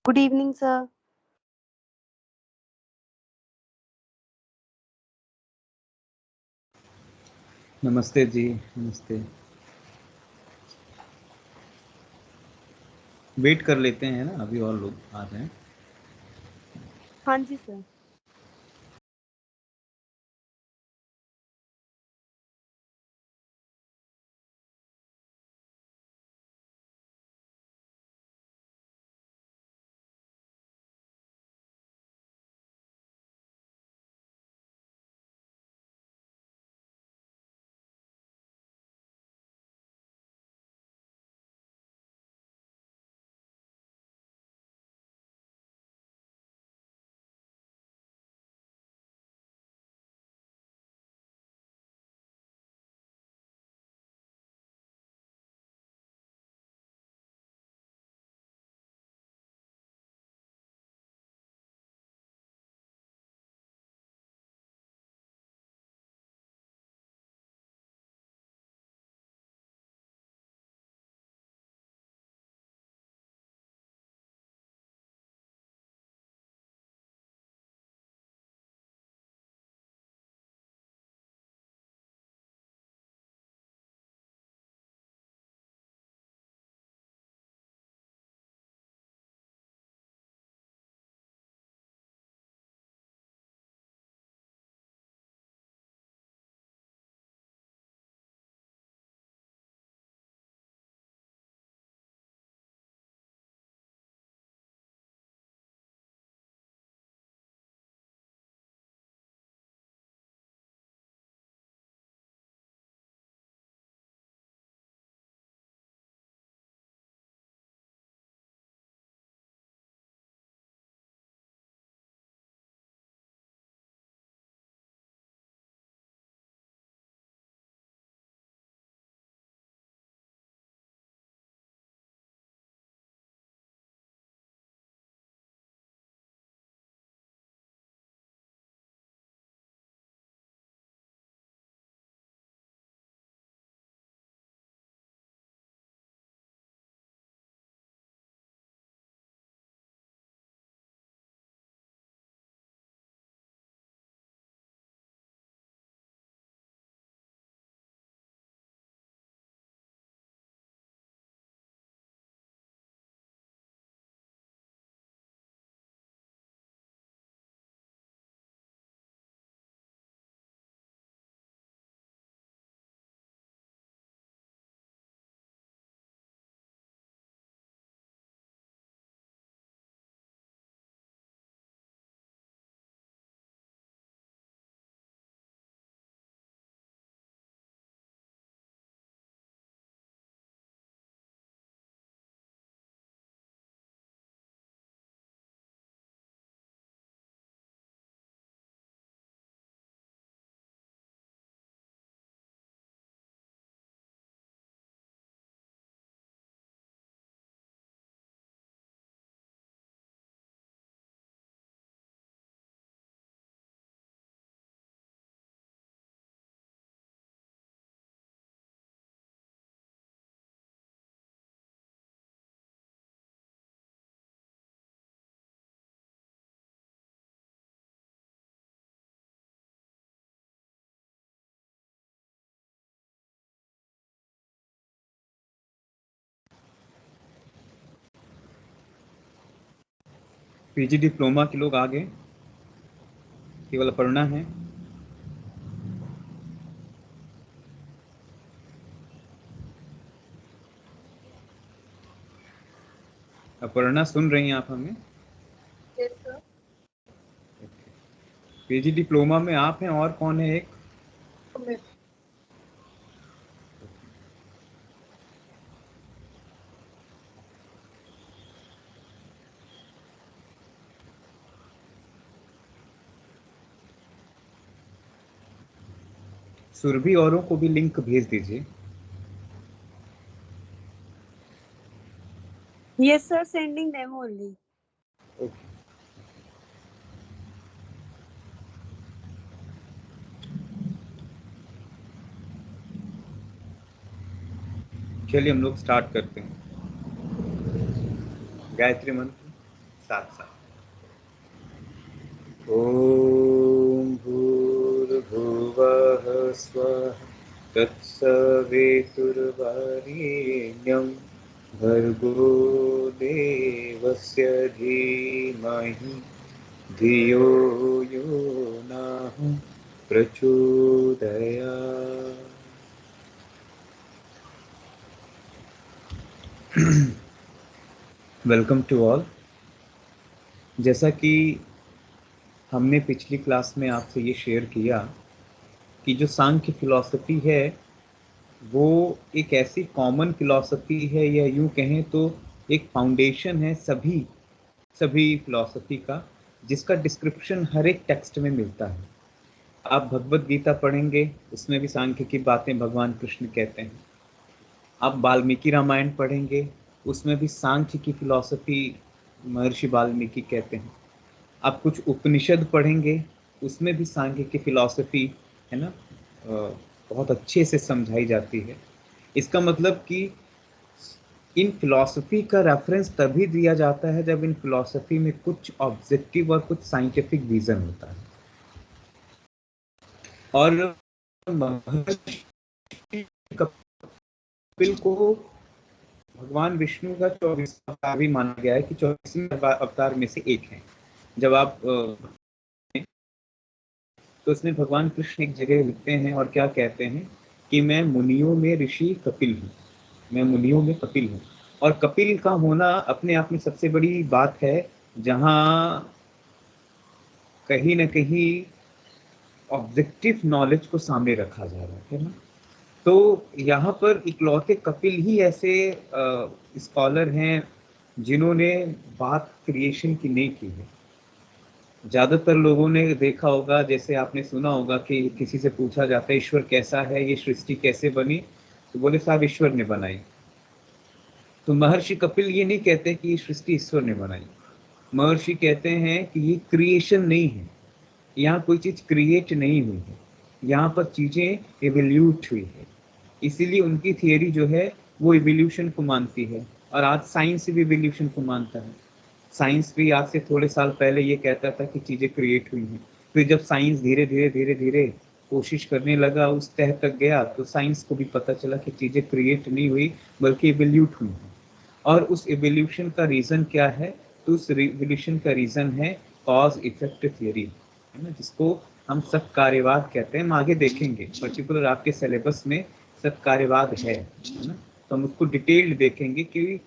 Good evening, sir. नमस्ते जी, नमस्ते। Wait कर लेते हैं ना, अभी और लोग आ रहे हैं। हाँ जी सर। पीजी डिप्लोमा के लोग आ गए, केवल अपर्णा है। अपर्णा, सुन रही हैं आप हमें? Yes sir. पीजी डिप्लोमा में आप हैं और कौन है एक? सुरभि औरों को भी लिंक भेज दीजिए। Yes sir, sending them only. Okay, चलिए हम लोग स्टार्ट करते हैं। गायत्री मंत्र साथ साथ। ओम भूर्भुवः स्वः तत्सवितुर्वरेण्यं भर्गो देवस्य धीमहि धियो यो नः प्रचोदयात्। Welcome to all. जैसा कि हमने पिछली क्लास में आपसे ये शेयर किया कि जो सांख्य फिलॉसफी है वो एक ऐसी कॉमन फिलॉसफी है, या यूं कहें तो एक फाउंडेशन है सभी फिलॉसफी का, जिसका डिस्क्रिप्शन हर एक टेक्स्ट में मिलता है। आप भगवत गीता पढ़ेंगे, उसमें भी सांख्य की बातें भगवान कृष्ण कहते हैं। आप वाल्मीकि रामायण पढ़ेंगे, उसमें भी सांख्य की फिलॉसफी महर्षि वाल्मीकि कहते हैं। आप कुछ उपनिषद पढ़ेंगे, उसमें भी सांख्य की फिलॉसफी है ना बहुत अच्छे से समझाई जाती है। इसका मतलब कि इन फिलॉसफी का रेफरेंस तभी दिया जाता है जब इन फिलॉसफी में कुछ ऑब्जेक्टिव और कुछ साइंटिफिक रीजन होता है। और महर्षि कपिल को भगवान विष्णु का 24 अवतार भी माना गया है कि 24वें अवतार में से एक है। जब आप तो इसमें भगवान कृष्ण एक जगह लिखते हैं और क्या कहते हैं कि मैं मुनियों में ऋषि कपिल हूँ, मैं मुनियों में कपिल हूँ। और कपिल का होना अपने आप में सबसे बड़ी बात है, जहाँ कहीं ना कहीं ऑब्जेक्टिव नॉलेज को सामने रखा जा रहा है ना। तो यहाँ पर इकलौते कपिल ही ऐसे स्कॉलर हैं जिन्होंने बात क्रिएशन की नहीं की है। ज्यादातर लोगों ने देखा होगा, जैसे आपने सुना होगा कि किसी से पूछा जाता है ईश्वर कैसा है, ये सृष्टि कैसे बनी, तो बोले साहब ईश्वर ने बनाई। तो महर्षि कपिल ये नहीं कहते कि ये सृष्टि ईश्वर ने बनाई। महर्षि कहते हैं कि ये क्रिएशन नहीं है, यहाँ कोई चीज क्रिएट नहीं हुई है, यहाँ पर चीजें एवोल्यूट हुई है। इसीलिए उनकी थियरी जो है वो इवोल्यूशन को मानती है, और आज साइंस भी इवोल्यूशन को मानता है। साइंस भी आज से थोड़े साल पहले ये कहता था कि चीजें क्रिएट हुई हैं। फिर जब साइंस धीरे धीरे कोशिश करने लगा, उस तह तक गया, तो साइंस को भी पता चला कि चीजें क्रिएट नहीं हुई बल्कि इवोल्यूट हुई हैं। और उस इवोल्यूशन का रीजन क्या है? तो उस इवोल्यूशन का रीजन है कॉज इफेक्ट थियरी, है ना, जिसको हम सत्कार्यवाद कहते हैं। हम आगे देखेंगे, पर्टिकुलर आपके सिलेबस में सत्कार्यवाद है ना, तो हम उसको डिटेल्ड देखेंगे कि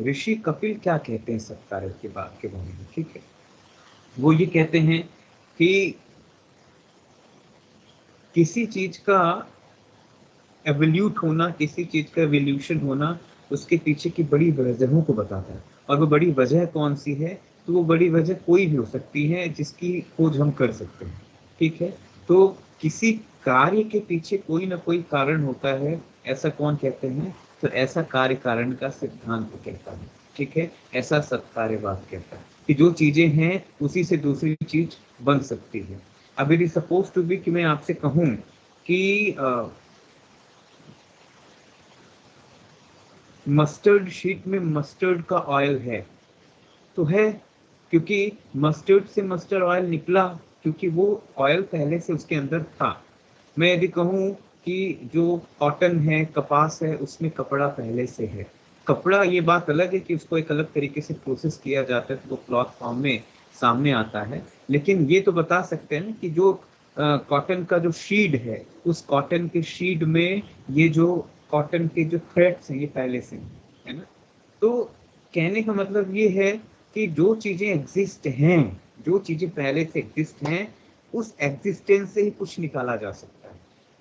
ऋषि कपिल क्या कहते हैं सत्कार्य के बारे में। ठीक है, वो ये कहते हैं कि किसी चीज का एवोल्यूट होना, किसी चीज का एवोल्यूशन होना, उसके पीछे की बड़ी वजहों को बताता है। और वो बड़ी वजह कौन सी है? तो वो बड़ी वजह कोई भी हो सकती है जिसकी खोज हम कर सकते हैं। ठीक है, तो किसी कार्य के पीछे कोई ना कोई कारण होता है, ऐसा कौन कहते हैं? तो ऐसा कार्य कारण का सिद्धांत कहता है। ठीक है, ऐसा सत्कार्यवाद कहता है कि जो चीजें हैं उसी से दूसरी चीज बन सकती है। अब यदि सपोज टू बी कि मैं आपसे कहूं कि मस्टर्ड शीट में मस्टर्ड का ऑयल है, तो है क्योंकि मस्टर्ड से मस्टर्ड ऑयल निकला, क्योंकि वो ऑयल पहले से उसके अंदर था। मैं यदि कहूँ कि जो कॉटन है, कपास है, उसमें कपड़ा पहले से है। कपड़ा, ये बात अलग है कि उसको एक अलग तरीके से प्रोसेस किया जाता है तो वो क्लॉथ फॉर्म में सामने आता है। लेकिन ये तो बता सकते हैं कि जो कॉटन का जो शीड है, उस कॉटन के शीड में ये जो कॉटन के जो थ्रेड्स हैं ये पहले से हैं, है ना। तो कहने का मतलब ये है कि जो चीजें एग्जिस्ट हैं, जो चीजें पहले से एग्जिस्ट हैं, उस एग्जिस्टेंस से ही कुछ निकाला जा सकता है।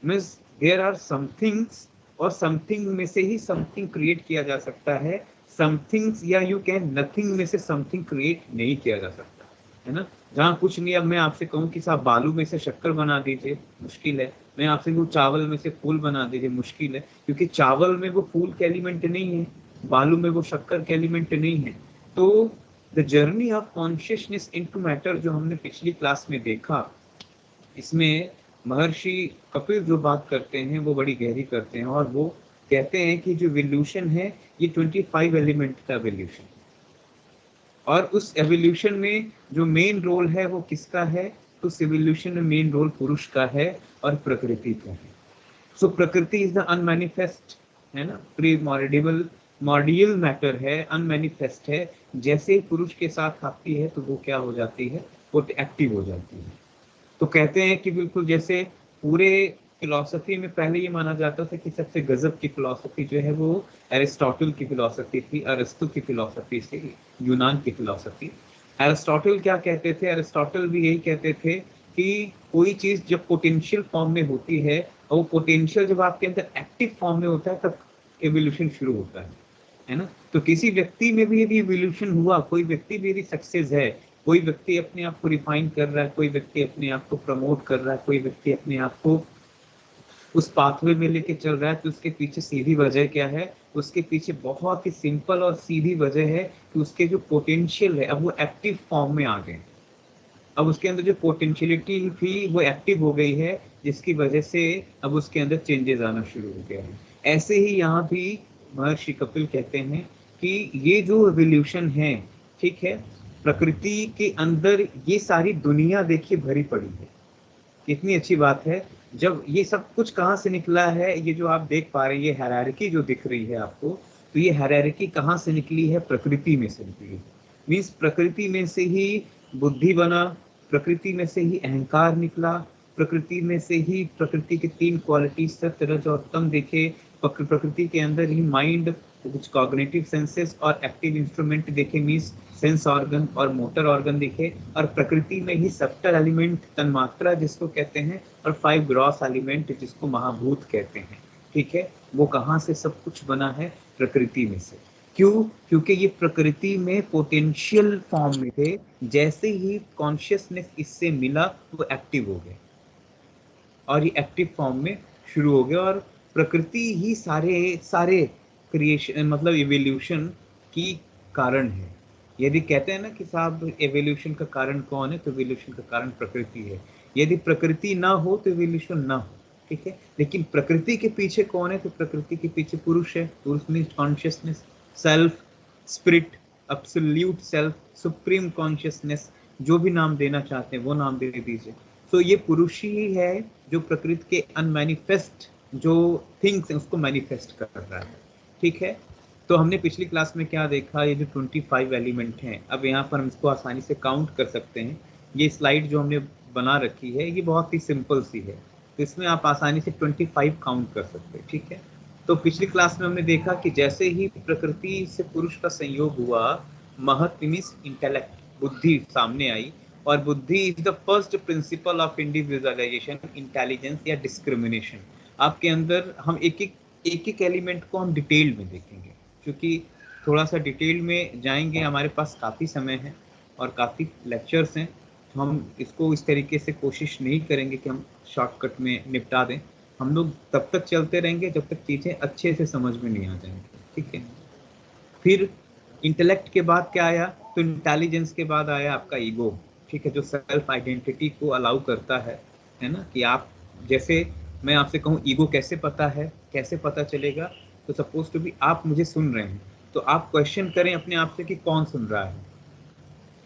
मीन्स देयर आर समथिंग्स, और समथिंग में से ही समथिंग क्रिएट किया जा सकता है। समथिंग्स या यू कैन नथिंग में से समथिंग क्रिएट नहीं किया जा सकता, है ना। जहाँ कुछ नहीं, अब मैं आपसे कहूँ कि साहब बालू में से शक्कर बना दीजिए, मुश्किल है। मैं आपसे कहूँ चावल में से फूल बना दीजिए, मुश्किल है, क्योंकि चावल में वो फूल के एलिमेंट नहीं है, बालू में वो शक्कर के एलिमेंट नहीं है। तो the journey of consciousness into matter जो हमने पिछली क्लास में देखा, इसमें महर्षि कपिल जो बात करते हैं वो बड़ी गहरी करते हैं, और वो कहते हैं कि जो इवोल्यूशन है ये 25 एलिमेंट का इवोल्यूशन, और उस एवोल्यूशन में जो मेन रोल है वो किसका है? उस एवोल्यूशन में मेन रोल पुरुष का है और प्रकृति का है। सो प्रकृति इज द अनमैनिफेस्ट, है ना, प्रीमॉर्डियल मॉर्डियल मैटर है, अनमैनिफेस्ट है। जैसे ही पुरुष के साथ आती है तो वो क्या हो जाती है? वो एक्टिव हो जाती है। तो कहते हैं कि बिल्कुल जैसे पूरे फिलॉसफी में पहले ये माना जाता था कि सबसे गजब की फिलॉसफी जो है वो एरिस्टोटल की फिलॉसफी थी, अरस्तु की फिलॉसफी थी, यूनान की फिलॉसफी। एरिस्टोटल क्या कहते थे? एरिस्टोटल भी यही कहते थे कि कोई चीज जब पोटेंशियल फॉर्म में होती है और वो पोटेंशियल जब आपके अंदर एक्टिव फॉर्म में होता है तब एवोल्यूशन शुरू होता है ना। तो किसी व्यक्ति में भी यदि एवोल्यूशन हुआ, कोई व्यक्ति भी यदि सक्सेस है, कोई व्यक्ति अपने आप को रिफाइन कर रहा है, कोई व्यक्ति अपने आप को प्रमोट कर रहा है, कोई व्यक्ति अपने आप को उस पाथवे में लेके चल रहा है, तो उसके पीछे सीधी वजह क्या है? उसके पीछे बहुत ही सिंपल और सीधी वजह है कि उसके जो पोटेंशियल है अब वो एक्टिव फॉर्म में आ गए। अब उसके अंदर जो पोटेंशियलिटी थी वो एक्टिव हो गई है, जिसकी वजह से अब उसके अंदर चेंजेस आना शुरू हो गया है। ऐसे ही यहाँ भी महर्षि कपिल कहते हैं कि ये जो एवोल्यूशन है, ठीक है, प्रकृति के अंदर ये सारी दुनिया देखिए भरी पड़ी है। कितनी अच्छी बात है। जब ये सब कुछ कहाँ से निकला है? ये जो आप देख पा रहे हैं, ये हायरार्की जो दिख रही है आपको, तो ये हायरार्की कहाँ से निकली है? प्रकृति में से निकली है। मीन्स प्रकृति में से ही बुद्धि बना, प्रकृति में से ही अहंकार निकला, प्रकृति में से ही प्रकृति की तीन क्वालिटी सत्य रज और तम देखे, प्रकृति के अंदर ही माइंड, कुछ कॉग्निटिव सेंसेस और एक्टिव इंस्ट्रूमेंट देखे, मीन्स सेंस ऑर्गन और मोटर ऑर्गन दिखे, और प्रकृति में ही सब्टल एलिमेंट तन्मात्रा जिसको कहते हैं, और 5 ग्रॉस एलिमेंट जिसको महाभूत कहते हैं, ठीक है। वो कहाँ से सब कुछ बना है? प्रकृति में से। क्यों? क्योंकि ये प्रकृति में पोटेंशियल फॉर्म में थे, जैसे ही कॉन्शियसनेस इससे मिला वो एक्टिव हो गए और ये एक्टिव फॉर्म में शुरू हो गया, और प्रकृति ही सारे क्रिएशन मतलब इवोल्यूशन की कारण है। यदि कहते हैं ना कि साहब एवोल्यूशन का कारण कौन है, तो एवोल्यूशन का कारण प्रकृति है। यदि प्रकृति ना हो तो एवोल्यूशन ना हो, ठीक है। लेकिन प्रकृति के पीछे कौन है? तो प्रकृति के पीछे पुरुष है। पुरुष means consciousness, self, spirit, absolute self, supreme consciousness, जो भी नाम देना चाहते हैं वो नाम दे दीजिए। तो ये पुरुष ही है जो प्रकृति के अनमैनिफेस्ट जो थिंग्स हैं उसको मैनिफेस्ट कर रहा है, ठीक है। तो हमने पिछली क्लास में क्या देखा? ये जो 25 एलिमेंट हैं, अब यहाँ पर हम इसको आसानी से काउंट कर सकते हैं। ये स्लाइड जो हमने बना रखी है ये बहुत ही सिंपल सी है, तो इसमें आप आसानी से 25 काउंट कर सकते हैं, ठीक है। तो पिछली क्लास में हमने देखा कि जैसे ही प्रकृति से पुरुष का संयोग हुआ, महत मीन्स इंटेलेक्ट, बुद्धि सामने आई, और बुद्धि is the first principle of individualisation, intelligence या डिस्क्रिमिनेशन। आपके अंदर हम एक एलिमेंट को हम डिटेल में देखेंगे, क्योंकि थोड़ा सा डिटेल में जाएंगे, हमारे पास काफ़ी समय है और काफ़ी लेक्चर्स हैं, तो हम इसको इस तरीके से कोशिश नहीं करेंगे कि हम शॉर्टकट में निपटा दें। हम लोग तब तक चलते रहेंगे जब तक चीज़ें अच्छे से समझ में नहीं आ जाएंगी, ठीक है। फिर इंटेलेक्ट के बाद क्या आया? तो इंटेलिजेंस के बाद आया आपका ईगो, ठीक है, जो सेल्फ आइडेंटिटी को अलाउ करता है ना। कि आप, जैसे मैं आपसे कहूँ ईगो कैसे पता है, कैसे पता चलेगा? तो सपोज टू भी आप मुझे सुन रहे हैं, तो आप क्वेश्चन करें अपने आप से कि कौन सुन रहा है।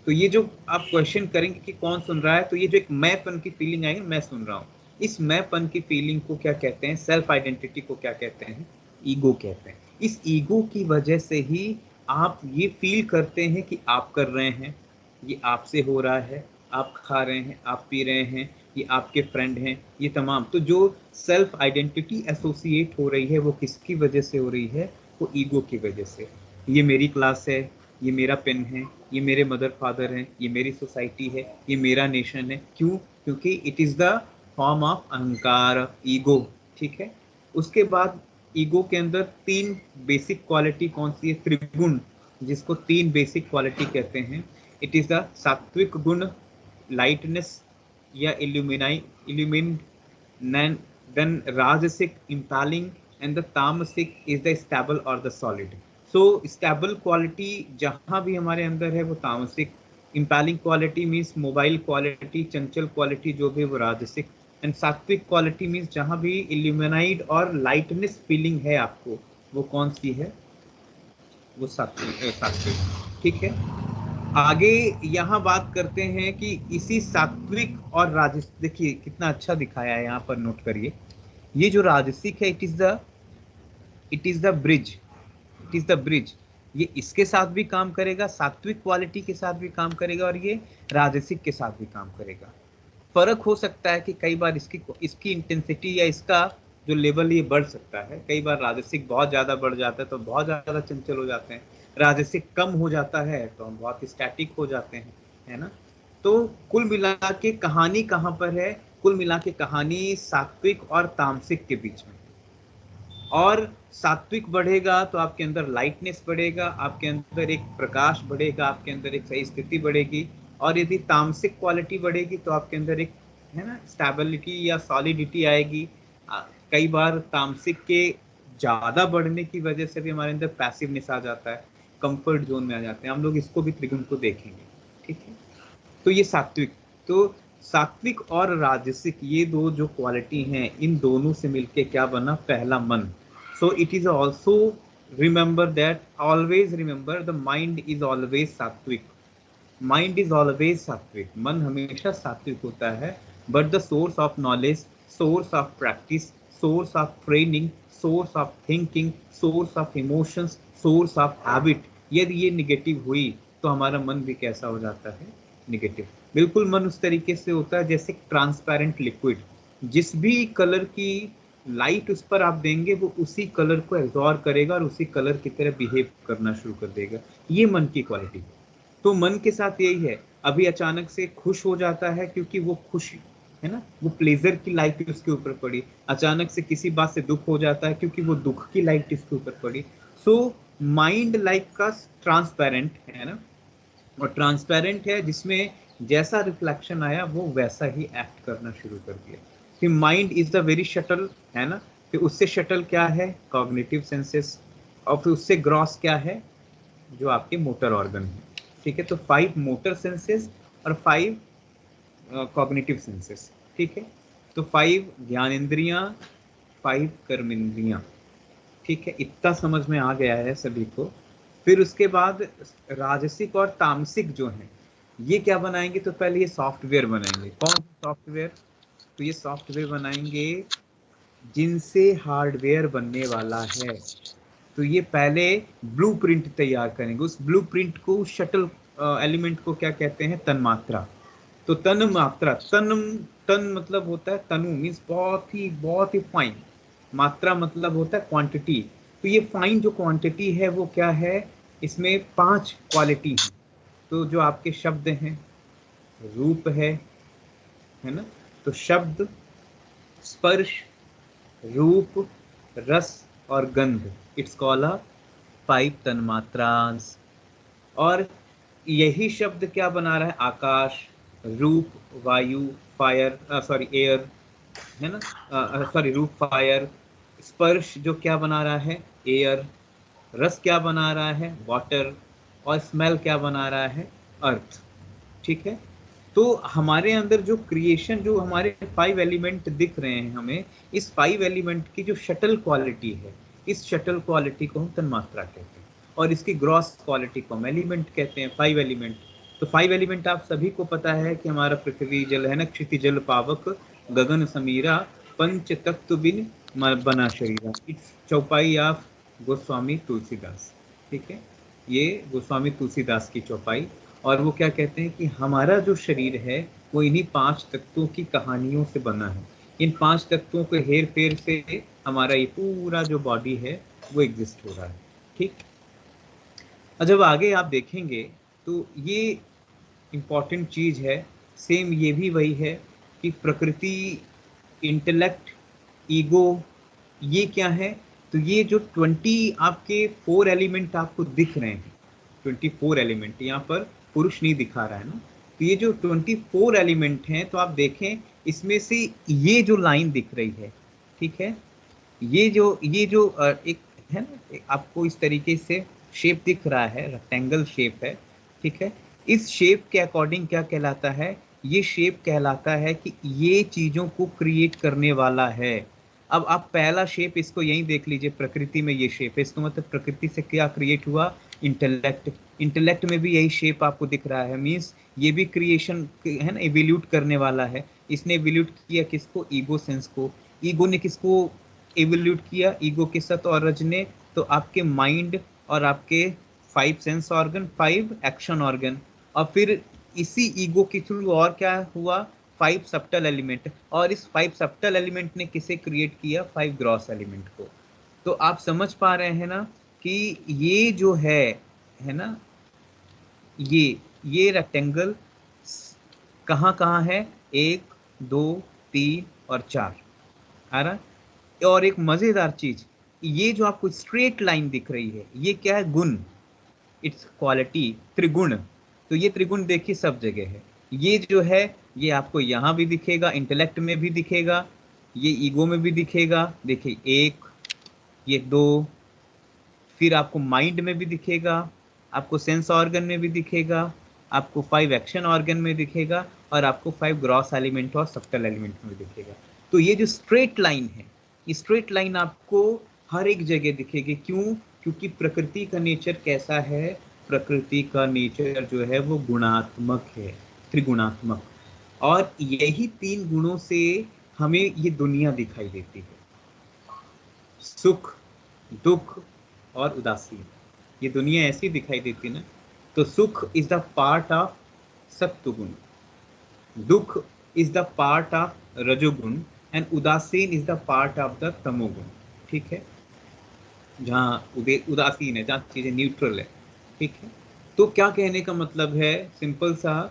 तो ये जो आप क्वेश्चन करेंगे कि कौन सुन रहा है, तो ये जो एक मैंपन की फीलिंग आएगी, मैं सुन रहा हूँ, इस मैंपन की फीलिंग को क्या कहते हैं? सेल्फ आइडेंटिटी को क्या कहते हैं? ईगो कहते हैं। इस ईगो की वजह से ही आप ये फील करते हैं कि आप कर रहे हैं, ये आपसे हो रहा है, आप खा रहे हैं, आप पी रहे हैं, ये आपके फ्रेंड हैं, ये तमाम। तो जो सेल्फ आइडेंटिटी एसोसिएट हो रही है वो किसकी वजह से हो रही है? वो ईगो की वजह से। ये मेरी क्लास है, ये मेरा पेन है, ये मेरे मदर फादर हैं, ये मेरी सोसाइटी है, ये मेरा नेशन है। क्यों? क्योंकि it is the form of अहंकार, ईगो, ठीक है। उसके बाद ईगो के अंदर 3 बेसिक क्वालिटी कौन सी है? त्रिगुण, जिसको 3 बेसिक क्वालिटी कहते हैं। इट इज़ द सात्विक गुण, लाइटनेस या illumine, then rajasic, impaling, and the tamasic is the stable or the solid. So stable quality जहाँ भी हमारे अंदर है वो तामसिक, इम्पैलिंग क्वालिटी मीन्स मोबाइल क्वालिटी, चंचल क्वालिटी जो भी वो राजसिक, एंड सात्विक क्वालिटी मीन्स जहाँ भी इल्यूमिनाइड और लाइटनेस फीलिंग है आपको, वो कौन सी है? वो सात्विक, ठीक है। आगे यहाँ बात करते हैं कि इसी सात्विक और राजस, देखिए कितना अच्छा दिखाया है यहाँ पर, नोट करिए। ये जो राजसिक है, it is the bridge, it is the bridge. ये इसके साथ भी काम करेगा, सात्विक क्वालिटी के साथ भी काम करेगा, और ये राजसिक के साथ भी काम करेगा। फर्क हो सकता है कि कई बार इसकी इसकी इंटेंसिटी या इसका जो लेवल ये बढ़ सकता है। कई बार राजसिक बहुत ज्यादा बढ़ जाता है तो बहुत ज्यादा चंचल हो जाते हैं, राजसिक कम हो जाता है तो हम बहुत स्टैटिक हो जाते हैं, है ना। तो कुल मिला के कहानी कहाँ पर है? कुल मिला के कहानी सात्विक और तामसिक के बीच में। और सात्विक बढ़ेगा तो आपके अंदर लाइटनेस बढ़ेगा, आपके अंदर एक प्रकाश बढ़ेगा, आपके अंदर एक सही स्थिति बढ़ेगी। और यदि तामसिक क्वालिटी बढ़ेगी तो आपके अंदर एक, है ना, स्टेबिलिटी या सॉलिडिटी आएगी। कई बार तामसिक के ज्यादा बढ़ने की वजह से भी हमारे अंदर पैसिवनेस आ जाता है, कंफर्ट जोन में आ जाते हैं हम लोग। इसको भी त्रिगुण को देखेंगे, ठीक है। तो ये सात्विक, तो सात्विक और राजसिक ये दो जो क्वालिटी हैं, इन दोनों से मिलके क्या बना? पहला मन। सो it is also, remember that, always remember the mind is always सात्विक, माइंड इज ऑलवेज सात्विक, मन हमेशा सात्विक होता है। But the source of knowledge, source of practice, source of training, source of thinking, source of emotions, source of habit, यदि ये negative हुई तो हमारा मन भी कैसा हो जाता है? निगेटिव। बिल्कुल मन उस तरीके से होता है जैसे ट्रांसपेरेंट लिक्विड, जिस भी कलर की लाइट उस पर आप देंगे वो उसी कलर को एब्जॉर्ब करेगा और उसी कलर की तरह बिहेव करना शुरू कर देगा। ये मन की क्वालिटी है। तो मन के साथ यही है, अभी अचानक से खुश हो जाता है क्योंकि वो खुश है ना, वो प्लेजर की लाइट उसके ऊपर पड़ी। अचानक से किसी बात से दुख हो जाता है क्योंकि वो दुख की लाइट इसके ऊपर पड़ी। सो माइंड लाइक का ट्रांसपेरेंट है ना, और ट्रांसपेरेंट है जिसमें जैसा रिफ्लेक्शन आया वो वैसा ही एक्ट करना शुरू कर दिया। फिर mind is the very shuttle, है ना। फिर उससे शटल क्या है? Cognitive senses. और फिर उससे ग्रॉस क्या है? जो आपके मोटर ऑर्गन है, ठीक है। तो 5 मोटर सेंसेस और 5 कॉग्निटिव सेंसेस, ठीक है। तो 5 ज्ञानेंद्रियां, 5 कर्मेंद्रियां, ठीक है। इतना समझ में आ गया है सभी को। फिर उसके बाद राजसिक और तामसिक जो है ये क्या बनाएंगे? तो पहले ये सॉफ्टवेयर बनाएंगे। कौन सॉफ्टवेयर? तो ये सॉफ्टवेयर बनाएंगे जिनसे हार्डवेयर बनने वाला है। तो ये पहले ब्लूप्रिंट तैयार करेंगे। उस ब्लूप्रिंट को, शटल एलिमेंट को क्या कहते हैं? तन्मात्रा। तो तन मात्रा, तन मतलब होता है तनु, मीन्स बहुत ही फाइन। मात्रा मतलब होता है क्वांटिटी। तो ये फाइन जो क्वांटिटी है वो क्या है? इसमें 5 क्वालिटी है। तो जो आपके शब्द हैं, रूप है ना, तो शब्द, स्पर्श, रूप, रस और गंध, इट्स कॉल्ड अ 5 तन्मात्रास। और यही शब्द क्या बना रहा है? आकाश, रूप, वायु, फायर, सॉरी एयर, है ना, सॉरी रूप, फायर। स्पर्श जो क्या बना रहा है? एयर। रस क्या बना रहा है? वाटर। और स्मेल क्या बना रहा है? अर्थ, ठीक है। तो हमारे अंदर जो क्रिएशन, जो हमारे 5 एलिमेंट दिख रहे हैं हमें, इस 5 एलिमेंट की जो शटल क्वालिटी है, इस शटल क्वालिटी को हम तन्मात्रा कहते हैं, और इसकी ग्रॉस क्वालिटी को हम एलिमेंट कहते हैं, 5 एलिमेंट। तो 5 एलिमेंट आप सभी को पता है कि हमारा पृथ्वी जल है ना, क्षितिजल पावक, गगन समीरा, पंच तत्व बिन बना शरीरा। इट्स चौपाई ऑफ गोस्वामी तुलसीदास, ठीक है। ये गोस्वामी तुलसीदास की चौपाई। और वो क्या कहते हैं कि हमारा जो शरीर है वो इन्हीं 5 तत्वों की कहानियों से बना है। इन 5 तत्वों के हेर फेर से हमारा ये पूरा जो बॉडी है वो एग्जिस्ट हो रहा है, ठीक। और जब आगे आप देखेंगे तो ये इम्पॉर्टेंट चीज है। सेम ये भी वही है कि प्रकृति, इंटेलेक्ट, ईगो, ये क्या है? तो ये जो 20 आपके 4 एलिमेंट आपको दिख रहे हैं, 24 एलिमेंट, यहाँ पर पुरुष नहीं दिखा रहा है ना। तो ये जो 24 एलिमेंट हैं, तो आप देखें इसमें से ये जो लाइन दिख रही है, ठीक है, ये जो एक है ना, आपको इस तरीके से शेप दिख रहा है, रेक्टेंगल शेप है, ठीक है। इस शेप के अकॉर्डिंग क्या कहलाता है? ये शेप कहलाता है कि ये चीजों को क्रिएट करने वाला है। अब आप पहला शेप इसको यहीं देख लीजिए, प्रकृति में ये शेप है, इसको मतलब प्रकृति से क्या क्रिएट हुआ, इंटेलेक्ट। इंटेलेक्ट में भी यही शेप आपको दिख रहा है, मीन्स ये भी क्रिएशन है ना, एवोल्यूट करने वाला है। इसने एवोल्यूट किया किसको, ईगो सेंस को। ईगो ने किसको एवोल्यूट किया, ईगो के साथ और रज ने, तो आपके माइंड और आपके 5 सेंस ऑर्गन, 5 एक्शन ऑर्गन, और फिर इसी ईगो के थ्रू और क्या हुआ, 5 सब्टल एलिमेंट, और इस 5 सब्टल एलिमेंट ने किसे क्रिएट किया, 5 ग्रॉस एलिमेंट को। तो आप समझ पा रहे हैं ना कि ये जो है ना, ये रेक्टेंगल कहाँ कहाँ है, 1 2 3 और 4 आ रहा। और एक मजेदार चीज, ये जो आपको स्ट्रेट लाइन दिख रही है, ये क्या है, गुण, इट्स क्वालिटी, त्रिगुण। तो ये त्रिगुण देखिए सब जगह है। ये जो है ये आपको यहाँ भी दिखेगा, इंटेलेक्ट में भी दिखेगा, ये ईगो में भी दिखेगा, देखिए 1, ये 2, फिर आपको माइंड में भी दिखेगा, आपको सेंस ऑर्गन में भी दिखेगा, आपको 5 एक्शन ऑर्गन में दिखेगा, और आपको 5 ग्रॉस एलिमेंट और सब्टल एलिमेंट में दिखेगा। तो ये जो स्ट्रेट लाइन है, ये स्ट्रेट लाइन आपको हर एक जगह दिखेगी। क्यों, क्योंकि प्रकृति का नेचर कैसा है, प्रकृति का नेचर जो है वो गुणात्मक है, त्रिगुणात्मक। और यही 3 गुणों से हमें ये दुनिया दिखाई देती है, सुख, दुख और उदासी। ये दुनिया ऐसी दिखाई देती है ना। तो सुख इज द पार्ट ऑफ सत्वगुण, दुख इज द पार्ट ऑफ रजोगुण, एंड उदासीन is the part of the तमोगुण। ठीक है, जहाँ उदासीन है, जहाँ चीजें न्यूट्रल है। ठीक है, तो क्या कहने का मतलब है, सिंपल सा,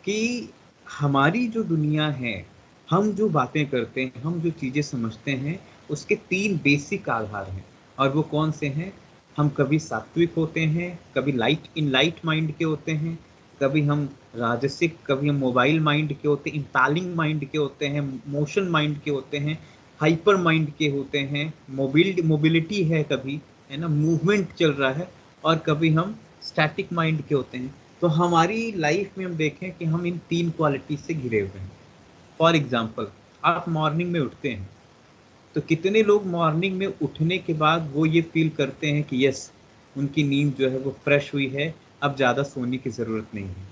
कि हमारी जो दुनिया है, हम जो बातें करते हैं, हम जो चीजें समझते हैं, उसके 3 बेसिक आधार हैं। और वो कौन से हैं, हम कभी सात्विक होते हैं, कभी लाइट माइंड के होते हैं, कभी हम राजसिक, कभी हम मोबाइल माइंड के होते हैं, इंपैलिंग माइंड के होते हैं, मोशन माइंड के होते हैं, हाइपर माइंड के होते हैं, मोबिलिटी है कभी, है ना, मूवमेंट चल रहा है, और कभी हम स्टैटिक माइंड के होते हैं। तो हमारी लाइफ में हम देखें कि हम इन 3 क्वालिटी से घिरे हुए हैं। फॉर एग्जाम्पल, आप मॉर्निंग में उठते हैं, तो कितने लोग मॉर्निंग में उठने के बाद वो ये फील करते हैं कि यस, उनकी नींद जो है वो फ्रेश हुई है, अब ज़्यादा सोने की ज़रूरत नहीं है।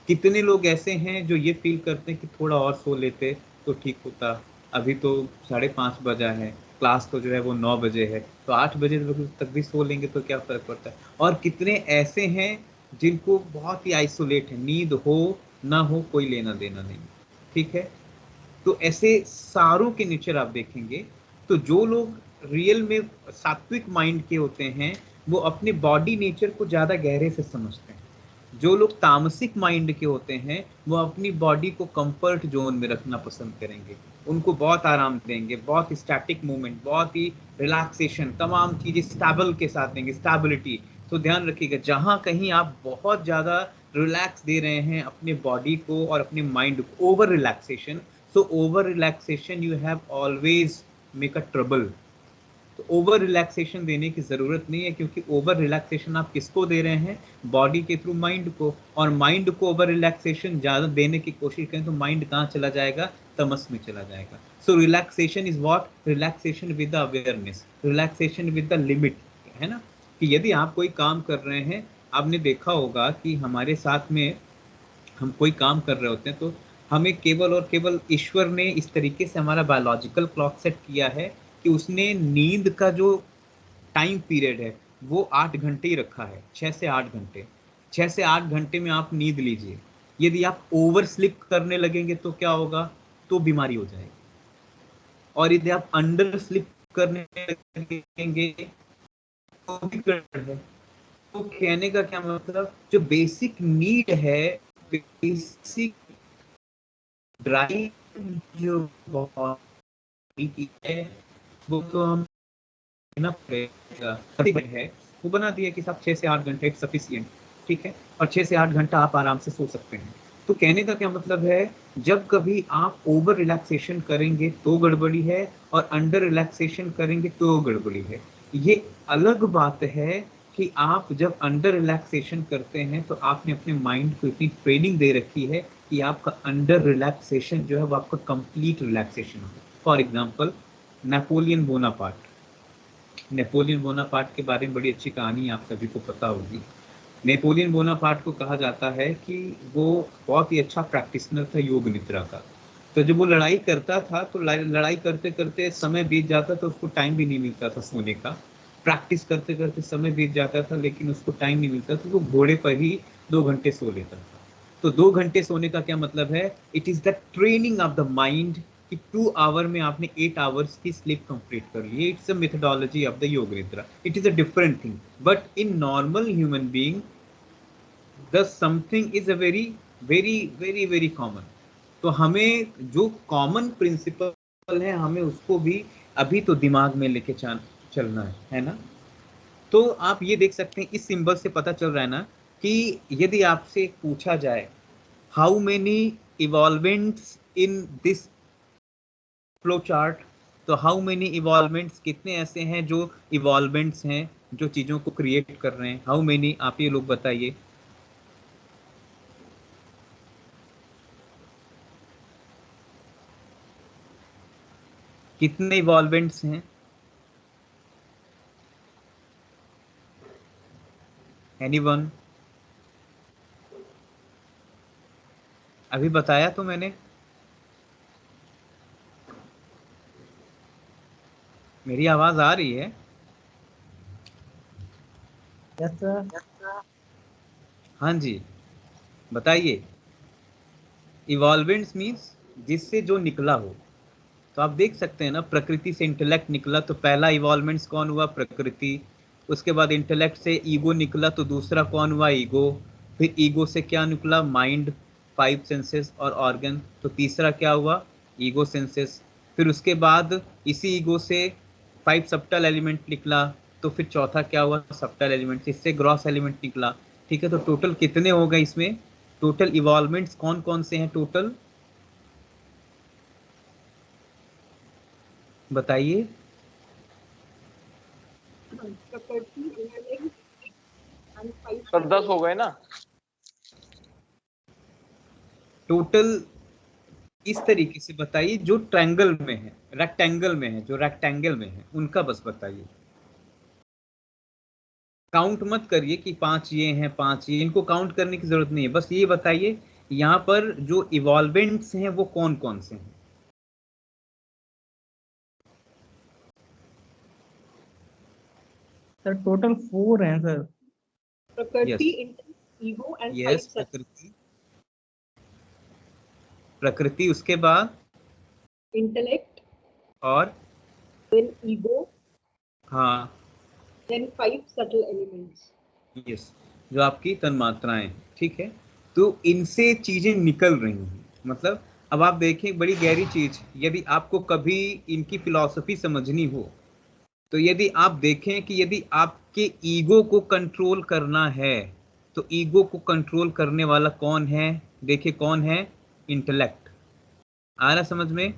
कितने लोग ऐसे हैं जो ये फील करते हैं कि थोड़ा और सो लेते तो ठीक होता, अभी तो 5:30 बजा है, क्लास तो जो है वो 9 बजे है, तो 8 बजे तक भी सो लेंगे तो क्या फ़र्क पड़ता है। और कितने ऐसे हैं जिनको बहुत ही आइसोलेट है, नींद हो ना हो कोई लेना देना नहीं। ठीक है, तो ऐसे सारों के नेचर आप देखेंगे। तो जो लोग रियल में सात्विक माइंड के होते हैं, वो अपने बॉडी नेचर को ज़्यादा गहरे से समझते हैं। जो लोग तामसिक माइंड के होते हैं, वो अपनी बॉडी को कंफर्ट जोन में रखना पसंद करेंगे, उनको बहुत आराम देंगे, बहुत स्टैटिक मूवमेंट, बहुत ही रिलैक्सेशन, तमाम चीज़ें स्टेबल के साथ देंगे, स्टेबिलिटी। तो ध्यान रखिएगा, जहाँ कहीं आप बहुत ज़्यादा रिलैक्स दे रहे हैं अपने बॉडी को और अपने माइंड को, over relaxation, so over relaxation you have always make a trouble। तो ओवर रिलैक्सेशन देने की जरूरत नहीं है, क्योंकि ओवर रिलैक्सेशन आप किसको दे रहे हैं, बॉडी के थ्रू माइंड को। और माइंड को ओवर रिलैक्सेशन ज्यादा देने की कोशिश करें तो माइंड कहाँ चला जाएगा, तमस में चला जाएगा। So relaxation is what, relaxation with the awareness, relaxation with the limit, है ना। कि यदि आप कोई काम कर रहे हैं, आपने देखा होगा कि हमारे साथ में हम कोई काम कर रहे होते हैं, तो हमें केवल और केवल ईश्वर ने इस तरीके से हमारा बायोलॉजिकल क्लॉक सेट किया है कि उसने नींद का जो टाइम पीरियड है वो 8 घंटे ही रखा है, 6 से 8 घंटे। 6 से 8 घंटे में आप नींद लीजिए, यदि आप ओवर स्लिप करने लगेंगे तो क्या होगा, तो बीमारी हो जाएगी। और यदि आप अंडर स्लिप करने लगेंगे तो भी गड़बड़ है। तो कहने का क्या मतलब, जो बेसिक नीड है, बेसिक ड्राइव जो बॉडी की है, वो तो हम ना पड़ेगा है, वो बना दिया कि साहब 6 से 8 घंटे सफिशिएंट। ठीक है, और 6 से 8 घंटा आप आराम से सो सकते हैं। तो कहने का क्या मतलब है, जब कभी आप ओवर रिलैक्सेशन करेंगे तो गड़बड़ी है, और अंडर रिलैक्सेशन करेंगे तो गड़बड़ी है। ये अलग बात है कि आप जब अंडर रिलैक्सेशन करते हैं तो आपने अपने माइंड को इतनी ट्रेनिंग दे रखी है कि आपका अंडर रिलैक्सेशन जो है वो आपका कंप्लीट रिलैक्सेशन हो। For example, Napoleon Bonaparte. Napoleon Bonaparte के बारे में बड़ी अच्छी कहानी आप सभी को पता होगी। नेपोलियन बोनापार्ट को कहा जाता है कि वो बहुत ही अच्छा प्रैक्टिशनर था योग निद्रा का। तो जब वो लड़ाई करता था तो लड़ाई करते करते समय बीत जाता तो उसको टाइम भी नहीं मिलता था सोने का। प्रैक्टिस करते करते समय बीत जाता था लेकिन उसको टाइम नहीं मिलता, तो वो घोड़े पर ही 2 घंटे सो लेता था। तो 2 घंटे सोने का क्या मतलब है? It is the training of the mind कि 2 आवर में आपने 8 आवर्स की स्लीप कंप्लीट कर ली। It's a methodology of the yoga nidra. It is a different thing, but in normal human being the something is a very very very very common. तो हमें जो common principal है हमें उसको भी अभी तो दिमाग में लेके चलना है ना। तो आप ये देख सकते हैं इस सिंबल से पता चल रहा है ना कि यदि आपसे पूछा जाए how many involvements in this flow chart, तो हाउ मेनी इवॉल्वमेंट्स, कितने ऐसे हैं जो इवॉल्वमेंट्स हैं जो चीजों को क्रिएट कर रहे हैं, हाउ मेनी, आप ये लोग बताइए। कितने इवॉल्वेंट्स हैं? एनीवन? अभी बताया तो मैंने। मेरी आवाज आ रही है? Yes sir. हाँ जी, बताइए। इवॉल्वेंट्स मीन्स जिससे जो निकला हो। तो आप देख सकते हैं ना, प्रकृति से इंटेलेक्ट निकला तो पहला इवॉल्वमेंट्स कौन हुआ? प्रकृति। उसके बाद इंटेलेक्ट से ईगो निकला तो दूसरा कौन हुआ? ईगो। फिर ईगो से क्या निकला? माइंड, 5 सेंसेस और ऑर्गन। तो तीसरा क्या हुआ? Ego senses. फिर उसके बाद इसी ईगो से 5 सब्टल एलिमेंट निकला, तो फिर चौथा क्या हुआ? Subtle element. इससे ग्रॉस एलिमेंट निकला। ठीक है, तो टोटल कितने हो गए इसमें? टोटल इवॉल्वमेंट्स कौन कौन से हैं टोटल, बताइए। सर 10 हो गए ना? टोटल इस तरीके से बताइए जो ट्रायंगल में है, रेक्टेंगल में है, जो रेक्टेंगल में है उनका बस बताइए। काउंट मत करिए कि 5 ये हैं 5 ये, इनको काउंट करने की जरूरत नहीं है। बस ये बताइए यहाँ पर जो इवॉल्वेंट्स हैं वो कौन कौन से हैं। सर टोटल 4 हैं सर। प्रकृति, यस ईगो एंड यस, प्रकृति, प्रकृति, उसके बाद इंटेलेक्ट, और देन ईगो, हाँ देन 5 सटल एलिमेंट्स। यस, जो आपकी तन्मात्राएं, ठीक है। तो इनसे चीजें निकल रही हैं, मतलब अब आप देखें बड़ी गहरी चीज, यदि आपको कभी इनकी फिलॉसफी समझनी हो तो यदि आप देखें कि यदि आपके ईगो को कंट्रोल करना है तो ईगो को कंट्रोल करने वाला कौन है? देखिए कौन है? इंटेलेक्ट। आ रहा समझ में?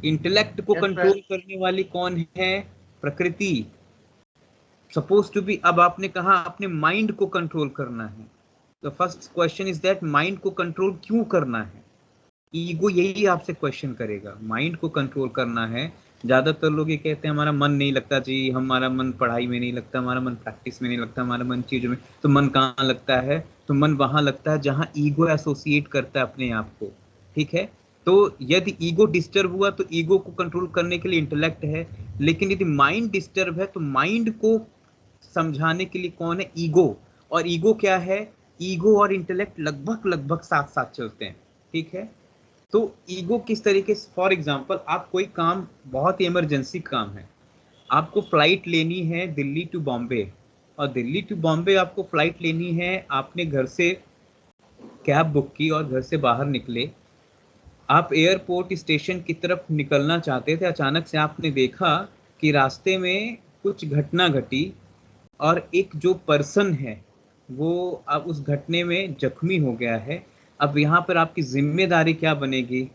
इंटेलेक्ट को Yes, कंट्रोल sir. करने वाली कौन है? प्रकृति। सपोज टू बी, अब आपने कहा अपने माइंड को कंट्रोल करना है, तो first question is that mind को कंट्रोल क्यों करना है? ईगो यही आपसे क्वेश्चन करेगा, माइंड को कंट्रोल करना है। ज्यादातर लोग ये कहते हैं हमारा मन नहीं लगता जी, हमारा मन पढ़ाई में नहीं लगता, हमारा मन प्रैक्टिस में नहीं लगता, हमारा मन चीजों में। तो मन कहाँ लगता है? तो मन वहां लगता है जहां ईगो एसोसिएट करता है अपने आप को। ठीक है, तो यदि ईगो डिस्टर्ब हुआ तो ईगो को कंट्रोल करने के लिए इंटेलेक्ट है, लेकिन यदि माइंड डिस्टर्ब है तो माइंड को समझाने के लिए कौन है? ईगो। और ईगो क्या है? ईगो और इंटेलेक्ट लगभग लगभग साथ साथ चलते हैं। ठीक है, तो ईगो किस तरीके से, फॉर एग्जांपल आप कोई काम, बहुत ही इमरजेंसी काम है, आपको फ्लाइट लेनी है दिल्ली टू बॉम्बे, और दिल्ली टू बॉम्बे आपको फ्लाइट लेनी है, आपने घर से कैब बुक की और घर से बाहर निकले, आप एयरपोर्ट स्टेशन की तरफ निकलना चाहते थे, अचानक से आपने देखा कि रास्ते में कुछ घटना घटी और एक जो पर्सन है वो अब उस घटने में जख्मी हो गया है। अब यहाँ पर आपकी जिम्मेदारी क्या बनेगी?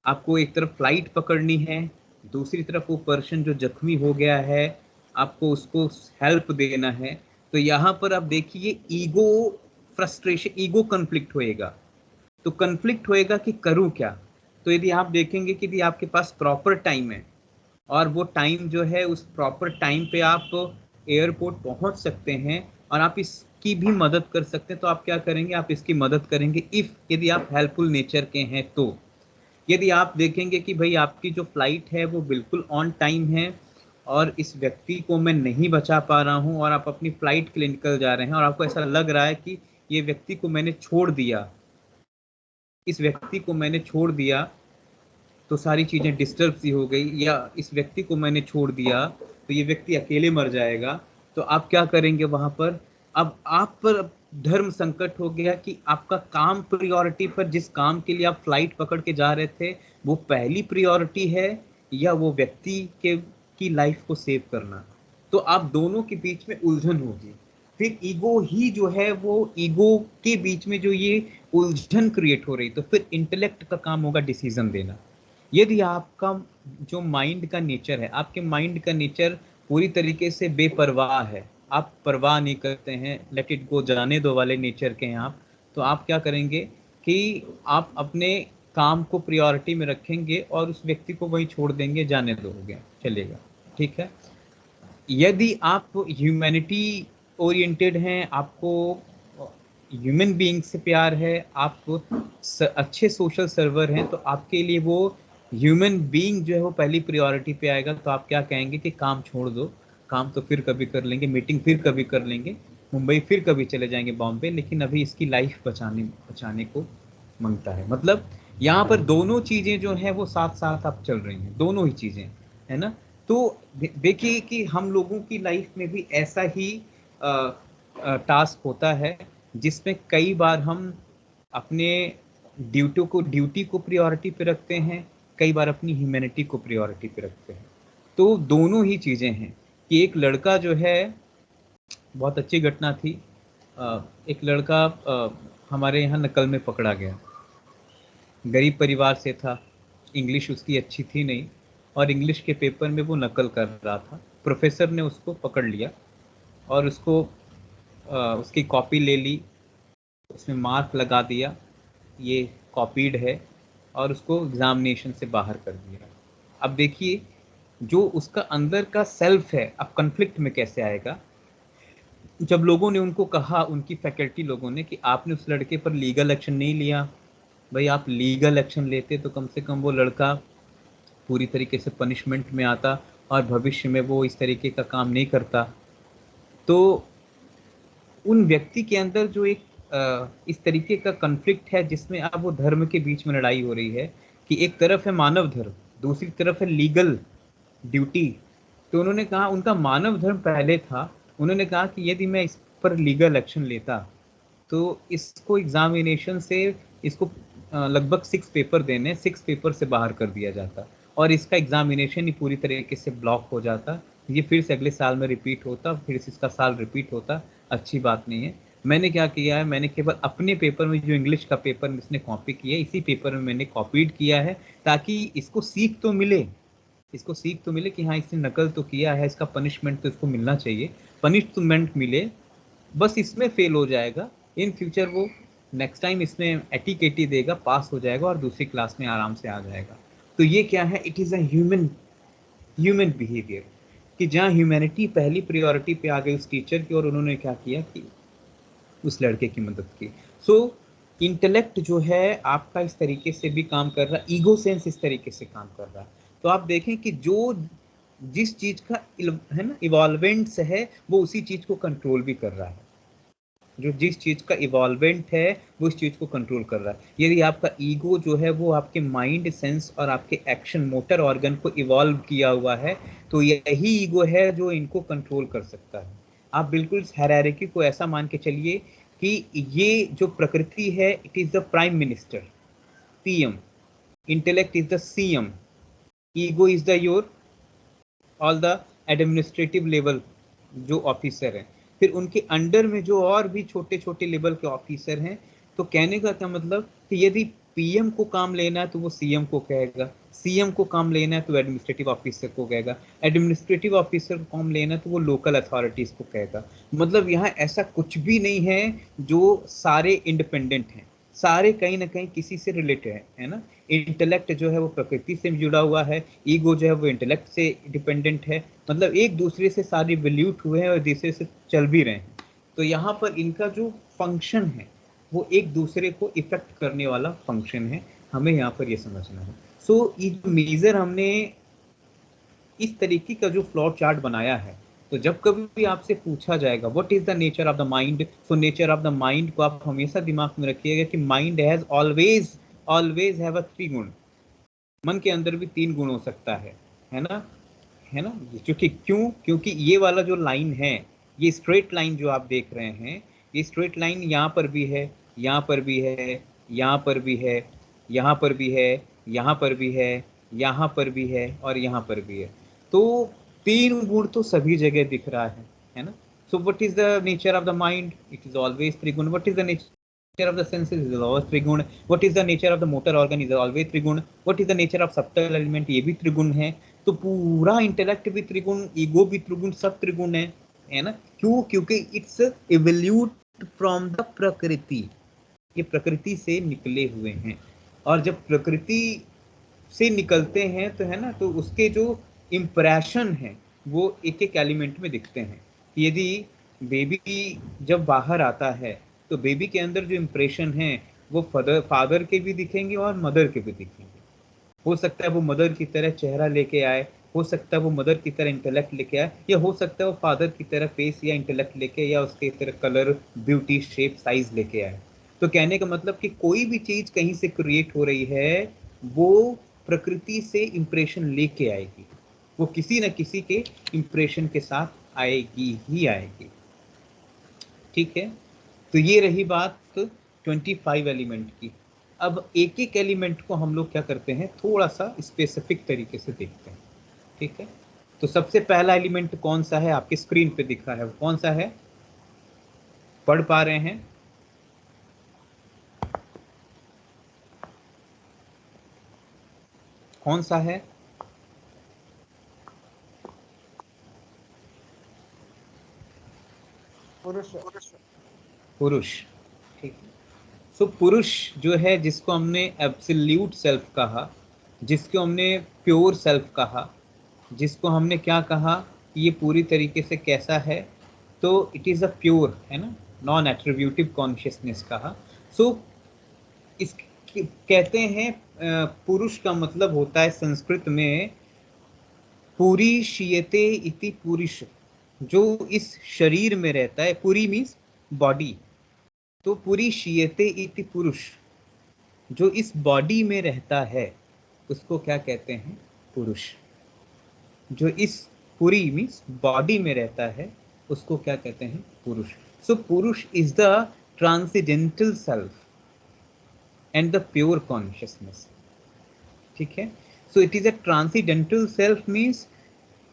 आपको एक तरफ फ्लाइट पकड़नी है, दूसरी तरफ वो पर्सन जो जख्मी हो गया है आपको उसको हेल्प देना है। तो यहाँ पर आप देखिए ईगो फ्रस्ट्रेशन, ईगो कन्फ्लिक्ट होएगा। तो कन्फ्लिक्ट होएगा कि करूं क्या? तो यदि आप देखेंगे कि यदि आपके पास प्रॉपर टाइम है और वो टाइम जो है उस प्रॉपर टाइम पे आप एयरपोर्ट पहुंच सकते हैं और आप इसकी भी मदद कर सकते हैं, तो आप क्या करेंगे, आप इसकी मदद करेंगे इफ यदि आप हेल्पफुल नेचर के हैं। तो यदि आप देखेंगे कि भाई आपकी जो फ्लाइट है वो बिल्कुल ऑन टाइम है और इस व्यक्ति को मैं नहीं बचा पा रहा हूं और आप अपनी फ्लाइट के लिए निकल जा रहे हैं और आपको ऐसा लग रहा है कि ये व्यक्ति को मैंने छोड़ दिया, इस व्यक्ति को मैंने छोड़ दिया तो सारी चीज़ें डिस्टर्ब सी हो गई, या इस व्यक्ति को मैंने छोड़ दिया तो ये व्यक्ति अकेले मर जाएगा, तो आप क्या करेंगे वहाँ पर? अब आप पर धर्म संकट हो गया कि आपका काम प्रायोरिटी पर, जिस काम के लिए आप फ्लाइट पकड़ के जा रहे थे वो पहली प्रायोरिटी है या वो व्यक्ति के की लाइफ को सेव करना। तो आप दोनों के बीच में उलझन होगी। फिर ईगो ही जो है वो ईगो के बीच में जो ये उलझन क्रिएट हो रही, तो फिर इंटेलेक्ट का काम होगा डिसीजन देना। यदि आपका जो माइंड का नेचर है, आपके माइंड का नेचर पूरी तरीके से बेपरवाह है, आप परवाह नहीं करते हैं, लेट इट गो, जाने दो वाले नेचर के हैं आप, तो आप क्या करेंगे कि आप अपने काम को प्रायोरिटी में रखेंगे और उस व्यक्ति को वहीं छोड़ देंगे, जाने दो, हो गया, चलेगा, ठीक है। यदि आप ह्यूमैनिटी ओरिएंटेड हैं, आपको ह्यूमन बीइंग से प्यार है, आप अच्छे सोशल सर्वर हैं, तो आपके लिए वो ह्यूमन बीइंग जो है वो पहली प्रायोरिटी पे आएगा। तो आप क्या कहेंगे कि काम छोड़ दो, काम तो फिर कभी कर लेंगे, मीटिंग फिर कभी कर लेंगे, मुंबई फिर कभी चले जाएंगे, बॉम्बे, लेकिन अभी इसकी लाइफ बचाने को मांगता है। मतलब यहाँ पर दोनों चीज़ें जो हैं वो साथ साथ अब चल रही हैं, दोनों ही चीज़ें, है ना। तो देखिए कि हम लोगों की लाइफ में भी ऐसा ही टास्क होता है जिसमें कई बार हम अपने ड्यूटी को प्रायोरिटी पे रखते हैं, कई बार अपनी ह्यूमैनिटी को प्रायोरिटी पे रखते हैं। तो दोनों ही चीज़ें हैं कि एक लड़का जो है, बहुत अच्छी घटना थी, एक लड़का हमारे यहाँ नकल में पकड़ा गया, गरीब परिवार से था, इंग्लिश उसकी अच्छी थी नहीं और इंग्लिश के पेपर में वो नकल कर रहा था। प्रोफेसर ने उसको पकड़ लिया और उसको उसकी कॉपी ले ली, उसमें मार्क लगा दिया, ये कॉपीड है, और उसको एग्जामिनेशन से बाहर कर दिया। अब देखिए जो उसका अंदर का सेल्फ है अब कन्फ्लिक्ट में कैसे आएगा। जब लोगों ने उनको कहा, उनकी फैकल्टी लोगों ने, कि आपने उस लड़के पर लीगल एक्शन नहीं लिया, भाई आप लीगल एक्शन लेते तो कम से कम वो लड़का पूरी तरीके से पनिशमेंट में आता और भविष्य में वो इस तरीके का काम नहीं करता। तो उन व्यक्ति के अंदर जो एक इस तरीके का कॉन्फ्लिक्ट है जिसमें अब वो धर्म के बीच में लड़ाई हो रही है कि एक तरफ है मानव धर्म, दूसरी तरफ है लीगल ड्यूटी। तो उन्होंने कहा, उनका मानव धर्म पहले था, उन्होंने कहा कि यदि मैं इस पर लीगल एक्शन लेता तो इसको एग्जामिनेशन से, इसको लगभग 6 पेपर देने, 6 पेपर से बाहर कर दिया जाता और इसका एग्जामिनेशन ही पूरी तरीके से ब्लॉक हो जाता, ये फिर से अगले साल में रिपीट होता, फिर से इसका साल रिपीट होता। अच्छी बात नहीं है। मैंने क्या किया है, मैंने केवल अपने पेपर में, जो इंग्लिश का पेपर इसने कॉपी किया है, इसी पेपर में मैंने कॉपीड किया है ताकि इसको सीख तो मिले, इसको सीख तो मिले कि हाँ इसने नकल तो किया है, इसका पनिशमेंट तो इसको मिलना चाहिए, पनिशमेंट मिले, बस इसमें फेल हो जाएगा, इन फ्यूचर वो नेक्स्ट टाइम इसमें एटीकेटी देगा, पास हो जाएगा और दूसरी क्लास में आराम से आ जाएगा। तो ये क्या है, it is a human behaviour कि जहाँ ह्यूमैनिटी पहली प्रायोरिटी पे आ गई उस टीचर की, और उन्होंने क्या किया कि उस लड़के की मदद की। सो इंटेलेक्ट जो है आपका इस तरीके से भी काम कर रहा है, ईगो सेंस इस तरीके से काम कर रहा है। तो आप देखें कि जो जिस चीज का है ना इवॉल्वेंट्स है वो उसी चीज को कंट्रोल भी कर रहा है, जो जिस चीज का इवॉल्वेंट है वो इस चीज को कंट्रोल कर रहा है। यदि आपका ईगो जो है वो आपके माइंड, सेंस और आपके एक्शन, मोटर ऑर्गन को इवॉल्व किया हुआ है, तो यही ईगो है जो इनको कंट्रोल कर सकता है। आप बिल्कुल इस हायरार्की को ऐसा मान के चलिए कि ये जो प्रकृति है, it is the prime minister, PM, intellect is the CM, ego is the your all the administrative level जो ऑफिसर हैं, फिर उनके अंडर में जो और भी छोटे छोटे लेवल के ऑफिसर हैं। तो कहने का क्या मतलब कि यदि पीएम को काम लेना है तो वो सीएम को कहेगा, सीएम को काम लेना है तो एडमिनिस्ट्रेटिव ऑफिसर को कहेगा, एडमिनिस्ट्रेटिव ऑफिसर को काम लेना है तो वो लोकल अथॉरिटीज को कहेगा। मतलब यहाँ ऐसा कुछ भी नहीं है जो सारे इंडिपेंडेंट हैं, सारे कहीं ना कहीं किसी से रिलेटेड है ना। इंटेलेक्ट जो है वो प्रकृति से जुड़ा हुआ है, ईगो जो है वो इंटेलेक्ट से डिपेंडेंट है, मतलब एक दूसरे से सारे रिलेट हुए हैं और दूसरे से चल भी रहे हैं। तो यहाँ पर इनका जो फंक्शन है वो एक दूसरे को इफेक्ट करने वाला फंक्शन है, हमें यहाँ पर ये समझना है। सो ये जो मेजर हमने इस तरीके का जो फ्लो चार्ट बनाया है, तो जब कभी भी आपसे पूछा जाएगा what is the nature of the mind, so nature of the mind को आप हमेशा दिमाग में रखिएगा कि mind has always have a 3 गुण। मन के अंदर भी 3 गुण हो सकता है ना, है ना। क्योंकि ये वाला जो लाइन है, ये स्ट्रेट लाइन जो आप देख रहे हैं, ये स्ट्रेट लाइन यहाँ पर भी है, यहाँ पर भी है, यहाँ पर भी है, यहाँ पर भी है, यहाँ पर भी है, यहाँ पर भी है और यहाँ पर भी है। तो 3 गुण तो सभी जगह दिख रहा है ना। So what is the nature of the mind, it is always 3 गुण। What is the nature of the senses is always त्रिगुण. What is the nature of the motor organ is always त्रिगुण. What is the nature of subtle element, ये भी त्रिगुण है। तो पूरा intellect भी त्रिगुण, ईगो भी त्रिगुण, सब त्रिगुण है ना। क्यों? क्योंकि इट्स इवोल्यूट फ्रॉम द प्रकृति, ये प्रकृति से निकले हुए हैं। और जब प्रकृति से निकलते हैं तो है ना, तो उसके जो इम्प्रेशन है वो एक एक एलिमेंट में दिखते हैं। यदि बेबी जब बाहर आता है तो बेबी के अंदर जो इम्प्रेशन है वो फादर के भी दिखेंगे और मदर के भी दिखेंगे। हो सकता है वो मदर की तरह चेहरा लेके आए, हो सकता है वो मदर की तरह इंटेलेक्ट लेके आए, या हो सकता है वो फादर की तरह फेस या इंटेलेक्ट लेके, या उसके तरह कलर, ब्यूटी, शेप, साइज लेके आए। तो कहने का मतलब कि कोई भी चीज कहीं से क्रिएट हो रही है वो प्रकृति से इंप्रेशन लेके आएगी, वो किसी न किसी के इंप्रेशन के साथ आएगी ही आएगी। ठीक है, तो ये रही बात 25 एलिमेंट की। अब एक एक एलिमेंट को हम लोग क्या करते हैं, थोड़ा सा स्पेसिफिक तरीके से देखते हैं। ठीक है, तो सबसे पहला एलिमेंट कौन सा है, आपके स्क्रीन पे दिखा है, वो कौन सा है, पढ़ पा रहे हैं? कौन सा है? पुरुष। ठीक है, सो पुरुष जो है, जिसको हमने एब्सोल्यूट सेल्फ कहा, जिसको हमने प्योर सेल्फ कहा, जिसको हमने क्या कहा, ये पूरी तरीके से कैसा है, तो इट इज अ प्योर, है ना, नॉन एट्रीब्यूटिव कॉन्शियसनेस कहा। सो इस कहते हैं पुरुष का मतलब होता है संस्कृत में पुरीशियते इति पुरुष, जो इस शरीर में रहता है। पुरी मीन्स बॉडी, तो पुरीशियते इति पुरुष, जो इस बॉडी में रहता है उसको क्या कहते हैं, पुरुष। जो इस पुरी मीन्स बॉडी में रहता है उसको क्या कहते हैं, पुरुष। सो पुरुष is the transcendental self and the pure consciousness. ठीक है, so it is a transcendental self means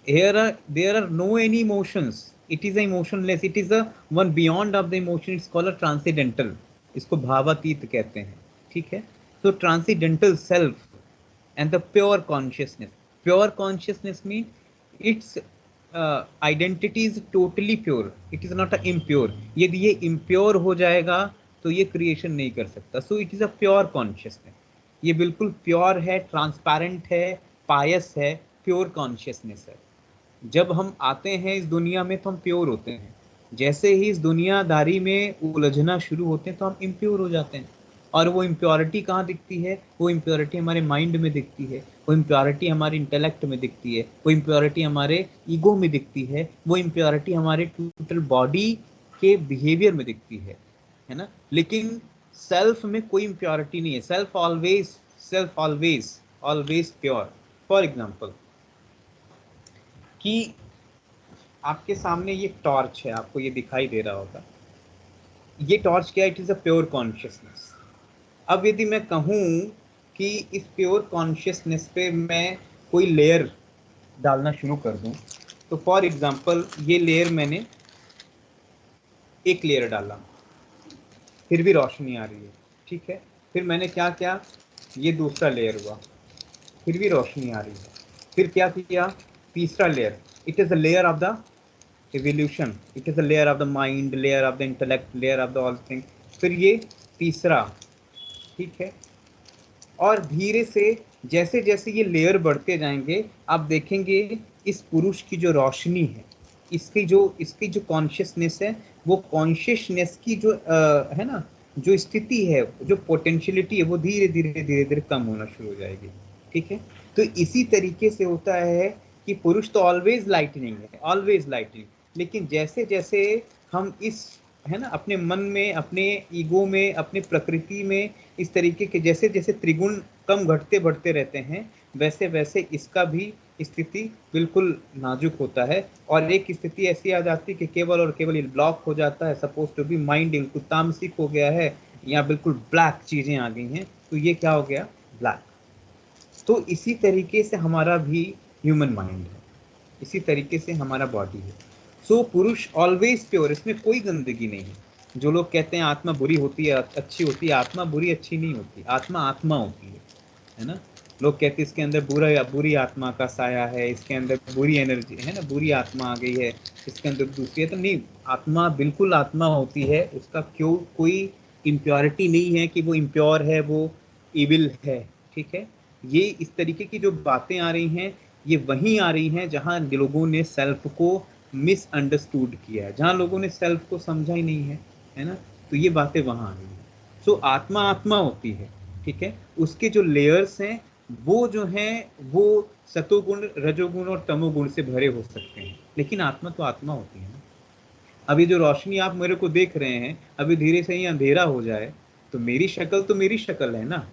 there are no any emotions, it is a emotionless, it is a one beyond of the emotion, it's called a transcendental, इसको भावातीत कहते हैं। ठीक है, so transcendental self and the pure consciousness mean its identity is totally pure, it is not a impure। यदि ये impure हो जाएगा तो ये क्रिएशन नहीं कर सकता। so it is a pure consciousness, ये बिल्कुल प्योर है, ट्रांसपेरेंट है, पायस है, प्योर कॉन्शियसनेस है। जब हम आते हैं इस दुनिया में तो हम प्योर होते हैं, जैसे ही इस दुनियादारी में उलझना शुरू होते हैं तो हम इम्प्योर हो जाते हैं। और वो इम्प्योरिटी कहाँ दिखती है, वो इम्प्योरिटी हमारे माइंड में दिखती है, वो इम्प्योरिटी हमारे इंटेलेक्ट में दिखती है, वो इम्प्योरिटी हमारे ईगो में दिखती है, वो इम्प्योरिटी हमारे टोटल बॉडी के बिहेवियर में दिखती है ना। लेकिन सेल्फ में कोई इम्प्योरिटी नहीं है, self always pure. For example कि आपके सामने ये टॉर्च है, आपको ये दिखाई दे रहा होगा, ये टॉर्च क्या है, it is a pure consciousness. अब यदि मैं कहूँ कि इस प्योर कॉन्शियसनेस पे मैं कोई लेयर डालना शुरू कर दूं, तो फॉर एग्जांपल ये लेयर मैंने एक लेयर डाला, फिर भी रोशनी आ रही है। ठीक है, फिर मैंने क्या किया, ये दूसरा लेयर हुआ, फिर भी रोशनी आ रही है। फिर क्या किया, तीसरा layer, it is a layer of the evolution, it is a layer of the mind, layer of the intellect, layer of the all thing। फिर ये तीसरा, ठीक है। और धीरे से जैसे जैसे ये लेयर बढ़ते जाएंगे, आप देखेंगे इस पुरुष की जो रोशनी है, इसकी जो कॉन्शियसनेस है, वो कॉन्शियसनेस की जो है ना, जो स्थिति है, जो पोटेंशियलिटी है, वो धीरे धीरे धीरे धीरे कम होना शुरू हो जाएगी। ठीक है। तो इसी तरीके से होता है कि पुरुष तो ऑलवेज लाइटनिंग है, ऑलवेज लाइटनिंग, लेकिन जैसे जैसे हम इस, है ना, अपने मन में, अपने ईगो में, अपने प्रकृति में इस तरीके के जैसे जैसे त्रिगुण कम घटते बढ़ते रहते हैं, वैसे वैसे इसका भी स्थिति बिल्कुल नाजुक होता है। और एक स्थिति ऐसी आ जाती है कि केवल और केवल ये ब्लॉक हो जाता है, सपोज टू बी माइंड बिल्कुल तामसिक हो गया है, या बिल्कुल ब्लैक चीजें आ गई हैं, तो ये क्या हो गया, ब्लैक। तो इसी तरीके से हमारा भी ह्यूमन माइंड है, इसी तरीके से हमारा बॉडी है। सो पुरुष ऑलवेज प्योर, इसमें कोई गंदगी नहीं है। जो लोग कहते हैं आत्मा बुरी होती है, अच्छी होती है, आत्मा बुरी अच्छी नहीं होती, आत्मा आत्मा होती है ना। लोग कहते हैं इसके अंदर बुरी आत्मा का साया है, इसके अंदर बुरी एनर्जी है ना, बुरी आत्मा आ गई है, इसके अंदर दूसरी है, तो नहीं, आत्मा बिल्कुल आत्मा होती है। उसका क्यों कोई इम्प्योरिटी नहीं है कि वो इम्प्योर है, वो इविल है। ठीक है। ये इस तरीके की जो बातें आ रही हैं, ये वहीं आ रही हैं जहां लोगों ने सेल्फ को मिसअंडरस्टूड किया है, जहां लोगों ने सेल्फ को समझा ही नहीं है ना, तो ये बातें वहां आ रही हैं। सो आत्मा आत्मा होती है। ठीक है। उसके जो लेयर्स हैं वो जो हैं वो सतोगुण, रजोगुण और तमोगुण से भरे हो सकते हैं, लेकिन आत्मा तो आत्मा होती है ना। अभी जो रोशनी आप मेरे को देख रहे हैं, अभी धीरे से ही अंधेरा हो जाए तो मेरी शक्ल तो मेरी शक्ल है ना,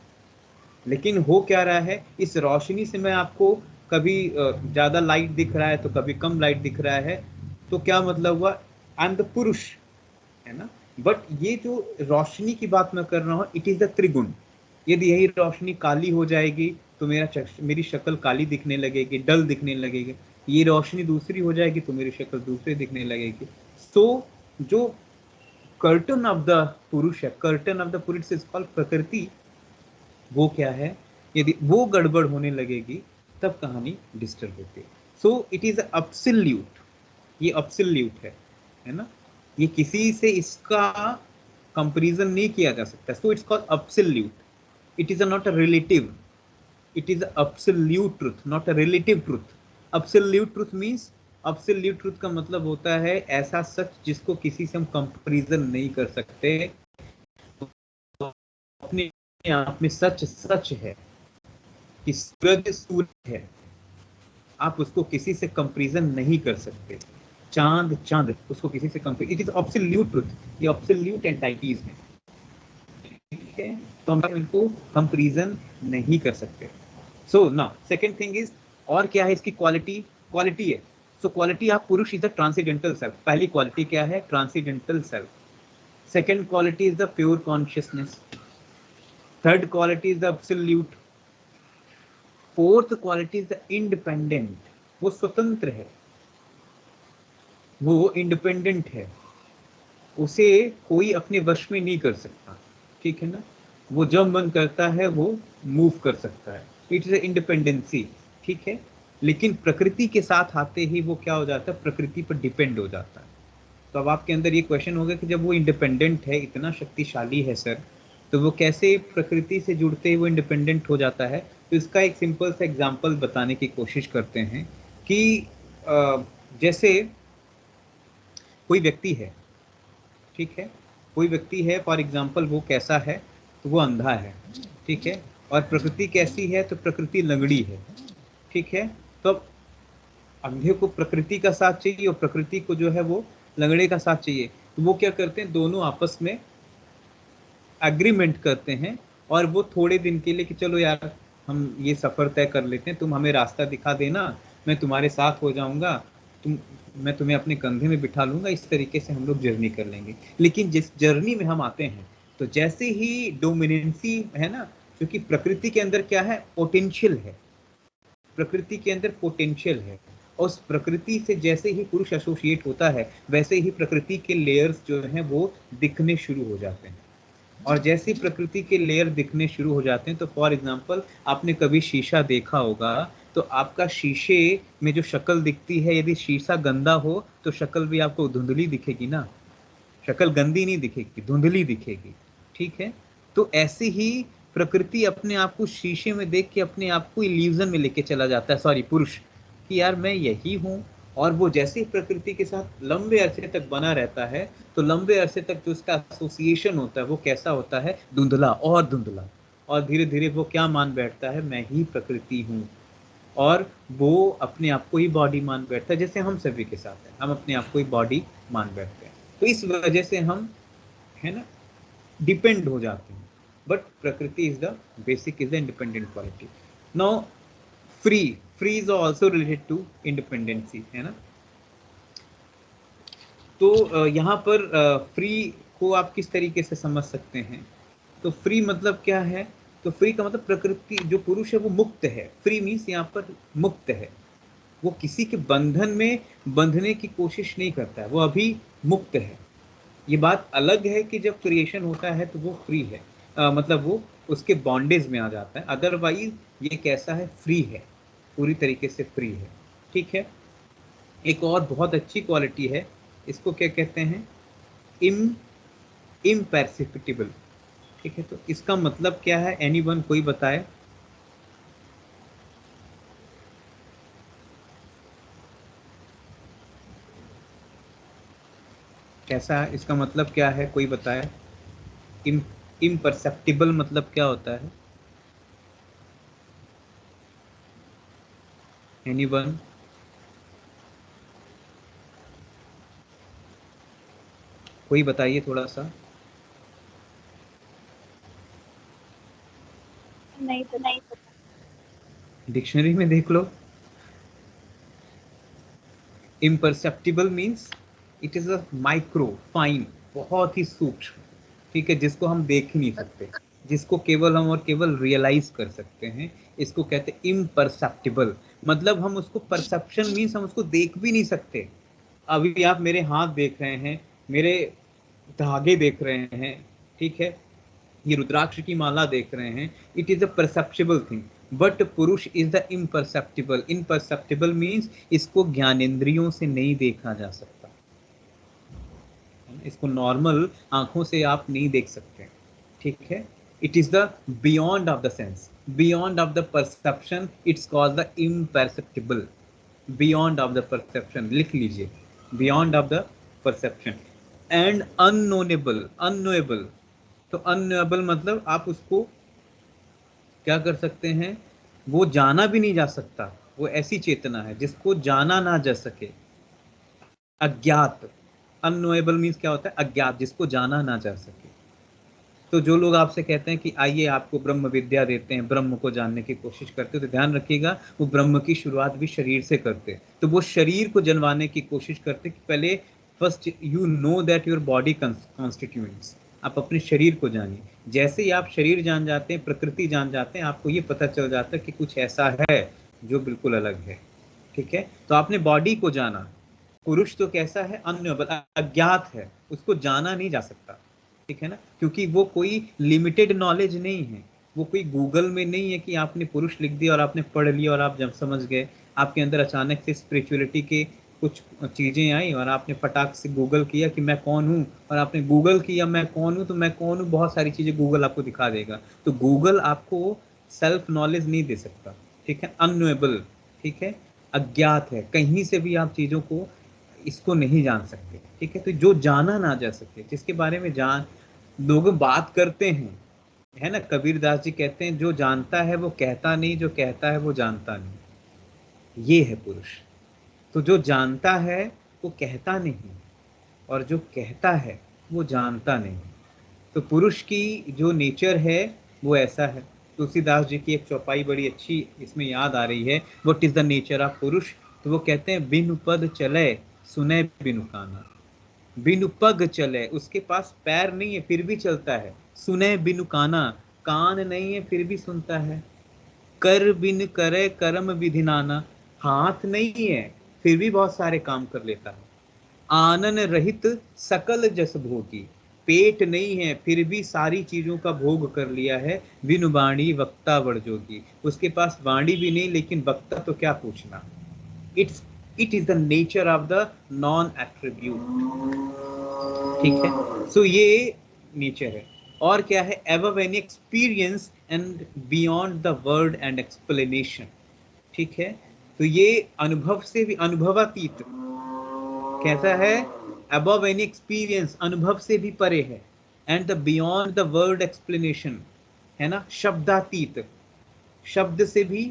लेकिन हो क्या रहा है, इस रोशनी से मैं आपको कभी ज्यादा लाइट दिख रहा है तो कभी कम लाइट दिख रहा है, तो क्या मतलब हुआ, आई एम द पुरुष, है ना। बट ये जो रोशनी की बात मैं कर रहा हूँ, इट इज द त्रिगुण। यदि यही रोशनी काली हो जाएगी तो मेरी शक्ल काली दिखने लगेगी, डल दिखने लगेगी। ये रोशनी दूसरी हो जाएगी तो मेरी शक्ल दूसरी दिखने लगेगी। सो जो कर्टन ऑफ द पुरुष है, कर्टन ऑफ द पुरुष इज कॉल्ड प्रकृति, वो क्या है, यदि वो गड़बड़ होने लगेगी तब कहानी डिस्टर्ब होती है। सो इट इज अब्सोल्यूट, ये अब्सोल्यूट है ना, ये किसी से इसका कंपैरिजन नहीं किया जा सकता। So it's called absolute, it is not a relative, it is absolute truth, not a relative truth. Absolute truth means, absolute truth का मतलब होता है ऐसा सच जिसको किसी से हम कंपैरिजन नहीं कर सकते, अपने आप में सच सच है कि सूरज सूरज है, आप उसको किसी से कंपैरिजन नहीं कर सकते। चांद चांद, उसको किसी से compare, it is absolute truth, ये एब्सोल्यूट एंटाइटीज है। ठीक है। तो हम इनको कंपैरिजन नहीं कर सकते। So now second thing is, और क्या है इसकी क्वालिटी, क्वालिटी है। सो क्वालिटी ऑफ पुरुष इज द ट्रांसेंडेंटल सेल्फ। पहली क्वालिटी क्या है, transcendental self. Second quality is the pure consciousness. Third quality is the absolute. Fourth quality is the independent, वो स्वतंत्र है, वो इंडिपेंडेंट है, उसे कोई अपने वश में नहीं कर सकता। ठीक है ना, वो जब मन करता है वो मूव कर सकता है, इट इज इंडिपेंडेंसी। ठीक है। लेकिन प्रकृति के साथ आते ही वो क्या हो जाता है, प्रकृति पर डिपेंड हो जाता है। तो अब आपके अंदर ये क्वेश्चन होगा कि जब वो इंडिपेंडेंट है, इतना शक्तिशाली है सर, तो वो कैसे प्रकृति से जुड़ते ही वो इंडिपेंडेंट हो जाता है। तो इसका एक सिंपल सा एग्जांपल बताने की कोशिश करते हैं कि जैसे कोई व्यक्ति है, ठीक है, कोई व्यक्ति है, फॉर एग्जांपल वो कैसा है, तो वो अंधा है। ठीक है। और प्रकृति कैसी है, तो प्रकृति लंगड़ी है। ठीक है। तो अब अंधे को प्रकृति का साथ चाहिए और प्रकृति को जो है वो लंगड़े का साथ चाहिए, तो वो क्या करते हैं, दोनों आपस में एग्रीमेंट करते हैं, और वो थोड़े दिन के लिए कि चलो यार हम ये सफ़र तय कर लेते हैं, तुम हमें रास्ता दिखा देना, मैं तुम्हारे साथ हो जाऊंगा, मैं तुम्हें अपने कंधे में बिठा लूंगा, इस तरीके से हम लोग जर्नी कर लेंगे। लेकिन जिस जर्नी में हम आते हैं, तो जैसे ही डोमिनेंसी है ना, क्योंकि प्रकृति के अंदर क्या है, पोटेंशियल है, प्रकृति के अंदर पोटेंशियल है, और उस प्रकृति से जैसे ही पुरुष एसोसिएट होता है, वैसे ही प्रकृति के लेयर्स जो हैं वो दिखने शुरू हो जाते हैं। और जैसे ही प्रकृति के लेयर दिखने शुरू हो जाते हैं, तो फॉर एग्जांपल आपने कभी शीशा देखा होगा, तो आपका शीशे में जो शक्ल दिखती है, यदि शीशा गंदा हो तो शक्ल भी आपको धुंधली दिखेगी ना, शक्ल गंदी नहीं दिखेगी, धुंधली दिखेगी। ठीक है। तो ऐसे ही प्रकृति अपने आप को शीशे में देख के अपने आप को इल्यूजन में लेके चला जाता है, सॉरी पुरुष, कि यार मैं यही हूँ। और वो जैसे ही प्रकृति के साथ लंबे अरसे तक बना रहता है, तो लंबे अरसे तक जो उसका एसोसिएशन होता है वो कैसा होता है, धुंधला और धुंधला, और धीरे धीरे वो क्या मान बैठता है, मैं ही प्रकृति हूँ। और वो अपने आप को ही बॉडी मान बैठता है, जैसे हम सभी के साथ है, हम अपने आप को ही बॉडी मान बैठते हैं। तो इस वजह से हम, है ना, डिपेंड हो जाते हैं। But prakriti is the basic, is the independent quality. Now free is also related to independency, है ना। तो यहाँ पर फ्री को आप किस तरीके से समझ सकते हैं, तो फ्री मतलब क्या है, तो फ्री का मतलब प्रकृति, जो पुरुष है वो मुक्त है। फ्री मीन्स यहाँ पर मुक्त है, वो किसी के बंधन में बंधने की कोशिश नहीं करता है, वो अभी मुक्त है। ये बात अलग है कि जब क्रिएशन होता है तो वो फ्री है, मतलब वो उसके बॉन्डेज में आ जाता है, अदरवाइज ये कैसा है, फ्री है, पूरी तरीके से फ्री है। ठीक है। एक और बहुत अच्छी क्वालिटी है, इसको क्या कहते हैं, इम्परसेप्टिबल। ठीक है, तो इसका मतलब क्या है, एनीवन कोई बताए। कैसा है, इसका मतलब क्या है, कोई बताए। इम्परसेप्टिबल मतलब क्या होता है, एनीवन। कोई बताइए थोड़ा सा। नहीं पता। डिक्शनरी में देख लो। Imperceptible means it is a micro fine, बहुत ही सूक्ष्म, ठीक है, जिसको हम देख ही नहीं सकते, जिसको केवल हम और केवल रियलाइज कर सकते हैं, इसको कहते हैं इम्परसेप्टिबल। मतलब हम उसको, परसेप्शन मीन्स हम उसको देख भी नहीं सकते। अभी आप मेरे हाथ देख रहे हैं, मेरे धागे देख रहे हैं, ठीक है, ये रुद्राक्ष की माला देख रहे हैं, it is a perceptible thing. But purusha is the imperceptible. Imperceptible means इसको ज्ञानेंद्रियों से नहीं देखा जा सकता, इसको नॉर्मल आंखों से आप नहीं देख सकते, ठीक है। It is the beyond of the sense, beyond of the perception, it's called the imperceptible. Beyond of the perception लिख लीजिए, beyond of the perception. And unknowable, unknowable, तो अननोएबल मतलब आप उसको क्या कर सकते हैं, वो जाना भी नहीं जा सकता, वो ऐसी चेतना है जिसको जाना ना जा सके। अज्ञात, अननोएबल मीन्स क्या होता है, अज्ञात, जिसको जाना ना जा सके। तो जो लोग आपसे कहते हैं कि आइए आपको ब्रह्म विद्या देते हैं, ब्रह्म को जानने की कोशिश करते, तो ध्यान रखिएगा वो ब्रह्म की शुरुआत भी शरीर से करते। तो वो शरीर को जनवाने की कोशिश करते कि पहले first you know that your body constituents, आप अपने शरीर को जानिए। जैसे ही आप शरीर जान जाते हैं, प्रकृति जान जाते हैं, आपको ये पता चल जाता है कि कुछ ऐसा है जो बिल्कुल अलग है, ठीक है। तो आपने बॉडी को जाना, पुरुष तो कैसा है, अन्य अज्ञात है, उसको जाना नहीं जा सकता, ठीक है ना, क्योंकि वो कोई लिमिटेड नॉलेज नहीं है, वो कोई गूगल में नहीं है कि आपने पुरुष लिख दिया और आपने पढ़ लिया और आप जब समझ गए, आपके अंदर अचानक से स्पिरिचुअलिटी के कुछ चीजें आई और आपने फटाक से गूगल किया कि मैं कौन हूँ, और आपने गूगल किया मैं कौन हूँ, तो मैं कौन हूँ, बहुत सारी चीजें गूगल आपको दिखा देगा। तो गूगल आपको सेल्फ नॉलेज नहीं दे सकता, ठीक है, अननोएबल, ठीक है, अज्ञात है, कहीं से भी आप चीजों को, इसको नहीं जान सकते, ठीक है। तो जो जाना ना जा सके, जिसके बारे में जान लोग बात करते हैं, है ना, कबीर दास जी कहते हैं जो जानता है वो कहता नहीं, जो कहता है वो जानता नहीं, ये है पुरुष। तो जो जानता है वो कहता नहीं, और जो कहता है वो जानता नहीं। तो पुरुष की जो नेचर है वो ऐसा है। तुलसीदास जी की एक चौपाई बड़ी अच्छी इसमें याद आ रही है, what is the nature of पुरुष। तो वो कहते हैं बिनु पद चले सुने बिनु काना, बिनु पग चले, उसके पास पैर नहीं है फिर भी चलता है, सुने बिनु काना, कान नहीं है फिर भी सुनता है, कर बिन करे कर्म विधि नाना, हाथ नहीं है फिर भी बहुत सारे काम कर लेता है, आनन रहित सकल जस भोगी, पेट नहीं है फिर भी सारी चीजों का भोग कर लिया है, बिनु वाणी वक्ता बड़ जोगी, उसके पास वाणी भी नहीं लेकिन वक्ता तो क्या पूछना। It is the nature of the non attribute, ठीक है। सो ये नेचर है। और क्या है, above any experience and beyond the word and explanation। ठीक है, तो ये अनुभव से भी अनुभवातीत कैसा है, above any experience अनुभव से भी परे है, and the beyond the word explanation है ना, शब्दातीत शब्द से भी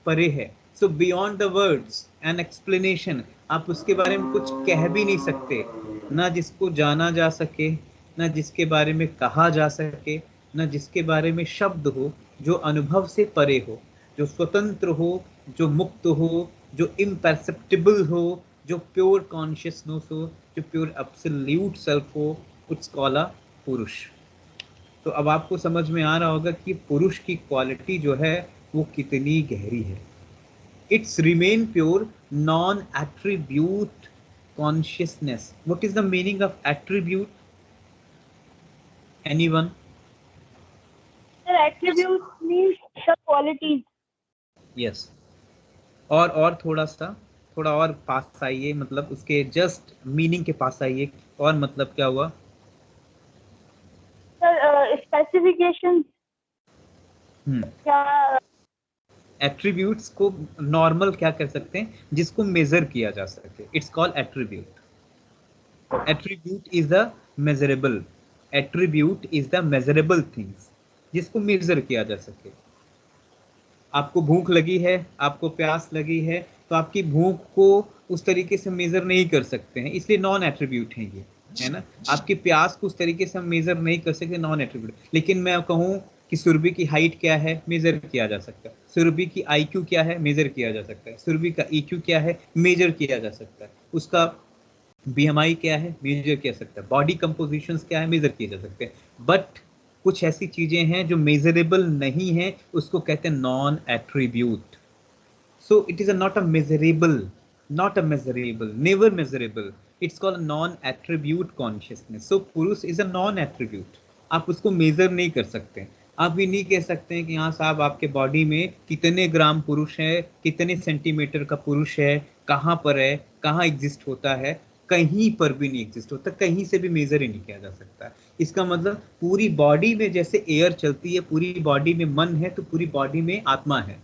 परे है। सो beyond the words and explanation, आप उसके बारे में कुछ कह भी नहीं सकते, ना जिसको जाना जा सके, ना जिसके बारे में कहा जा सके, ना जिसके बारे में शब्द हो, जो अनुभव से परे हो, जो स्वतंत्र हो, जो मुक्त हो, जो इम्परसेप्टिबल हो, जो प्योर कॉन्शियसनेस हो, जो प्योर एब्सोल्यूट सेल्फ हो, उट्स कॉल्ड अ पुरुष। तो अब आपको समझ में आ रहा होगा कि पुरुष की क्वालिटी जो है वो कितनी गहरी है। It's remain pure non attribute consciousness. What is the meaning of attribute? Anyone? Sir, attributes means the qualities. Yes. और थोड़ा और पास आइए, मतलब उसके जस्ट मीनिंग के पास आइए। और मतलब क्या हुआ? Sir, specifications. क्या एट्रीब्यूट्स को नॉर्मल क्या कर सकते हैं, जिसको मेजर किया जा सके, it's called attribute. Attribute is the measurable, attribute is the measurable things, जिसको मेजर किया जा सके। आपको भूख लगी है, आपको प्यास लगी है, तो आपकी भूख को उस तरीके से मेजर नहीं कर सकते हैं, इसलिए नॉन एट्रीब्यूट है ये, है ना। आपकी प्यास को उस तरीके से हम मेजर नहीं कर सकते, नॉन एट्रीब्यूट। लेकिन मैं कहूँ कि सुरभि की हाइट क्या है, मेजर किया जा सकता है। सुरभि की आईक्यू क्या है, मेजर किया जा सकता है। सुरभि का ईक्यू क्या है, मेजर किया जा सकता है। उसका बीएमआई क्या है, मेजर किया जा सकता है। बॉडी कंपोजिशंस क्या है, मेजर किए जा सकते हैं। बट कुछ ऐसी चीजें हैं जो मेजरेबल नहीं है, उसको कहते हैं non attribute. So it is not a measurable, not a measurable, never measurable, it's called non-attribute consciousness। so पुरुष is a non-attribute, आप उसको मेजर नहीं कर सकते। आप भी नहीं कह सकते हैं कि हाँ साहब आपके बॉडी में कितने ग्राम पुरुष है, कितने सेंटीमीटर का पुरुष है, कहाँ पर है, कहाँ एग्जिस्ट होता है, कहीं पर भी नहीं एग्जिस्ट होता, कहीं से भी मेजर ही नहीं किया जा सकता। इसका मतलब पूरी बॉडी में जैसे एयर चलती है, पूरी बॉडी में मन है, तो पूरी बॉडी में आत्मा है।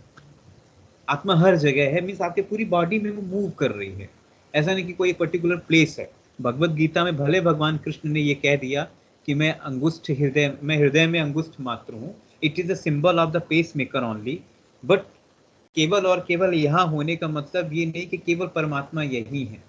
आत्मा हर जगह है, मीन्स आपके पूरी बॉडी में वो मूव कर रही है। ऐसा नहीं कि कोई पर्टिकुलर प्लेस है। भगवत गीता में भले भगवान कृष्ण ने ये कह दिया कि मैं हृदय में अंगुष्ठ मात्र हूँ, it is a symbol of the pacemaker only, but केवल और केवल यहाँ होने का मतलब ये नहीं कि केवल परमात्मा यही है।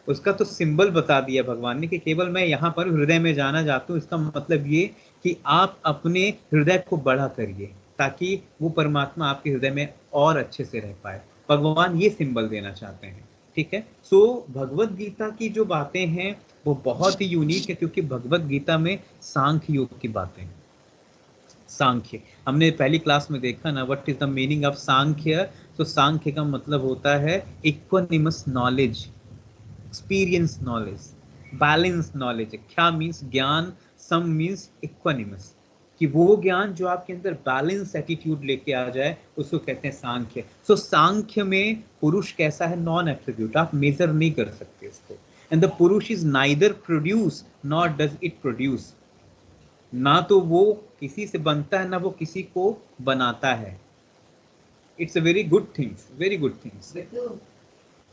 उसका तो सिंबल बता दिया भगवान ने कि केवल मैं यहाँ पर हृदय में जाना चाहता हूँ। इसका मतलब ये कि आप अपने हृदय को बड़ा करिए ताकि वो परमात्मा आपके हृदय में और अच्छे से रह पाए। भगवान ये सिंबल देना चाहते हैं, ठीक है। सो भगवत गीता की जो बातें हैं वो बहुत ही यूनिक है, क्योंकि भगवत गीता में सांख्य योग की बातें हैं। सांख्य हमने पहली क्लास में देखा ना, what is the meaning of Sankhya. तो सांख्य का मतलब होता है equanimous knowledge, experience knowledge, balance knowledge. क्या मीन्स ज्ञान, सम मीन्स इक्वानिमस, कि वो ज्ञान जो आपके अंदर बैलेंस एटीट्यूड लेके आ जाए, उसको कहते हैं सांख्य। सो सांख्य में पुरुष कैसा है, नॉन एट्रीब्यूट, आप मेजर नहीं कर सकते इसको। एंड द पुरुष is neither produce not does it produce, ना तो वो किसी से बनता है, ना वो किसी को बनाता है। It's a very good things, very good things,